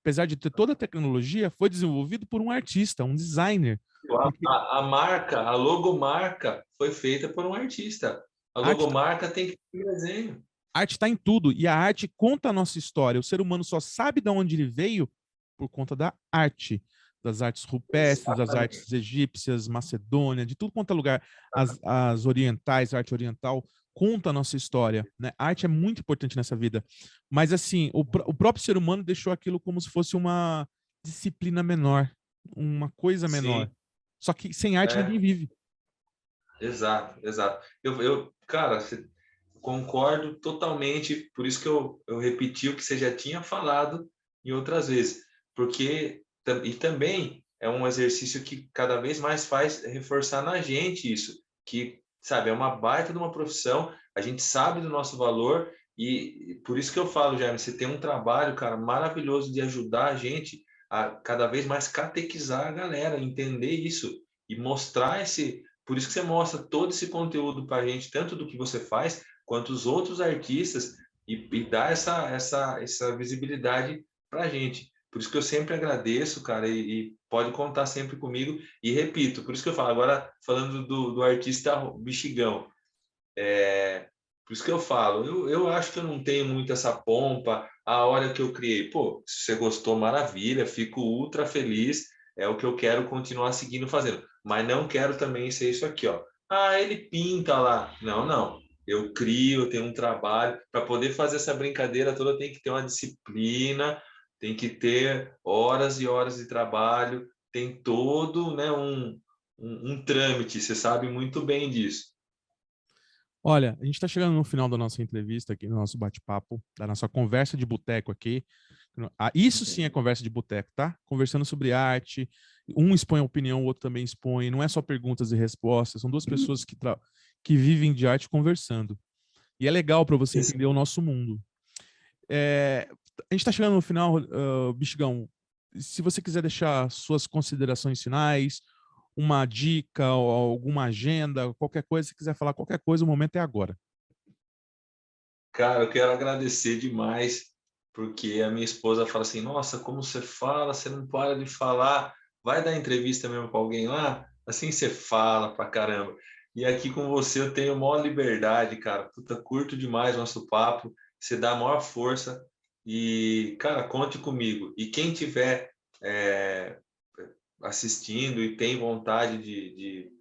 Speaker 1: apesar de ter toda a tecnologia, foi desenvolvido por um artista, um designer. Porque
Speaker 2: A marca, a logomarca foi feita por um artista. A
Speaker 1: a arte
Speaker 2: logomarca tem que ter desenho.
Speaker 1: está em tudo e a arte conta a nossa história. O ser humano só sabe de onde ele veio por conta da arte, das artes rupestres, das
Speaker 2: Exatamente.
Speaker 1: artes egípcias, Macedônia, de tudo quanto é lugar, as orientais, a arte oriental, conta a nossa história. Né? A arte é muito importante nessa vida. Mas, assim, o próprio ser humano deixou aquilo como se fosse uma disciplina menor, uma coisa menor.
Speaker 2: Sim,
Speaker 1: Só que sem arte
Speaker 2: é,
Speaker 1: ninguém vive.
Speaker 2: exato, exato. Cara, concordo totalmente, por isso que eu repeti o que você já tinha falado em outras vezes, porque e também é um exercício que cada vez mais faz reforçar na gente isso, que, sabe, é uma baita de uma profissão, a gente sabe do nosso valor e por isso que eu falo, Jaime, você tem um trabalho, cara, maravilhoso de ajudar a gente a cada vez mais catequizar a galera, entender isso e mostrar Por isso que você mostra todo esse conteúdo para a gente, tanto do que você faz, quanto os outros artistas, e dá essa visibilidade para a gente. Por isso que eu sempre agradeço, cara, e pode contar sempre comigo. E repito, por isso que eu falo, agora falando do artista Bexigão, por isso que eu falo, eu acho que eu não tenho muito essa pompa, a hora que eu criei. Pô, se você gostou, maravilha, fico ultra feliz, é o que eu quero continuar seguindo fazendo. Mas não quero também ser isso aqui, ó. Ah, ele pinta lá. Não, não. Eu crio, eu tenho um trabalho. Para poder fazer essa brincadeira toda, tem que ter uma disciplina, tem que ter horas e horas de trabalho, tem todo, né, um trâmite, você sabe muito bem disso.
Speaker 1: Olha, a gente está chegando no final da nossa entrevista aqui, no nosso bate-papo, da nossa conversa de boteco aqui. Isso sim é conversa de boteco, tá? Conversando sobre arte. Um expõe a opinião, o outro também expõe. Não é só perguntas e respostas. São duas pessoas que vivem de arte conversando. E é legal para você entender o nosso mundo. A gente está chegando no final, Bichigão. Se você quiser deixar suas considerações finais, uma dica, ou alguma agenda, qualquer coisa, se quiser falar qualquer coisa, o momento é agora.
Speaker 2: Cara, eu quero agradecer demais, porque a minha esposa fala assim: nossa, como você fala, você não para de falar, vai dar entrevista mesmo com alguém lá? Assim você fala pra caramba. E aqui com você eu tenho maior liberdade, cara. Puta, curto demais nosso papo, você dá a maior força. E, cara, conte comigo. E quem tiver é, assistindo e tem vontade de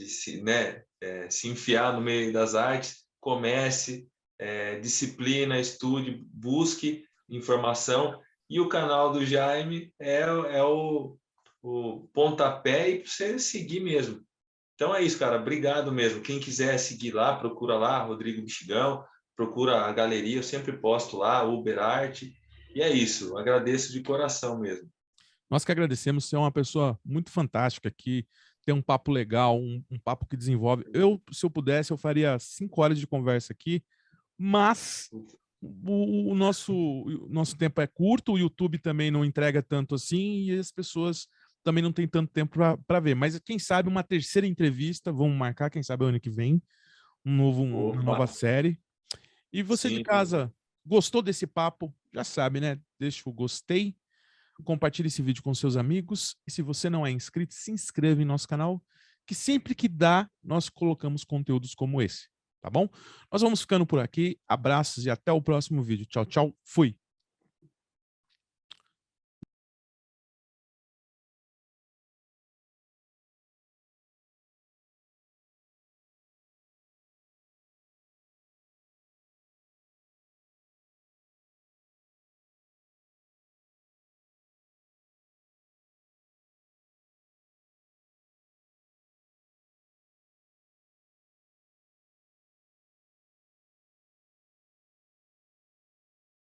Speaker 2: se, né, se enfiar no meio das artes, comece, disciplina, estude, busque informação. E o canal do Jaime é o pontapé e para você seguir mesmo. Então é isso, cara. Obrigado mesmo. Quem quiser seguir lá, procura lá, Rodrigo Bichigão, procura a galeria, eu sempre posto lá, Uber Arte. E é isso. Agradeço de coração mesmo.
Speaker 1: Nós que agradecemos, você é uma pessoa muito fantástica que tem um papo legal, um papo que desenvolve. Se eu pudesse, eu faria 5 horas de conversa aqui, mas o nosso tempo é curto, o YouTube também não entrega tanto assim e as pessoas também não têm tanto tempo para ver. Mas quem sabe uma terceira entrevista, vamos marcar, quem sabe ano que vem, uma nova
Speaker 2: Opa,
Speaker 1: série. E você de
Speaker 2: sim.
Speaker 1: casa, gostou desse papo? Já sabe, né? Deixa o gostei, compartilhe esse vídeo com seus amigos e se você não é inscrito, se inscreva em nosso canal, que sempre que dá, nós colocamos conteúdos como esse, tá bom? Nós vamos ficando por aqui, abraços e até o próximo vídeo. Tchau, tchau, fui!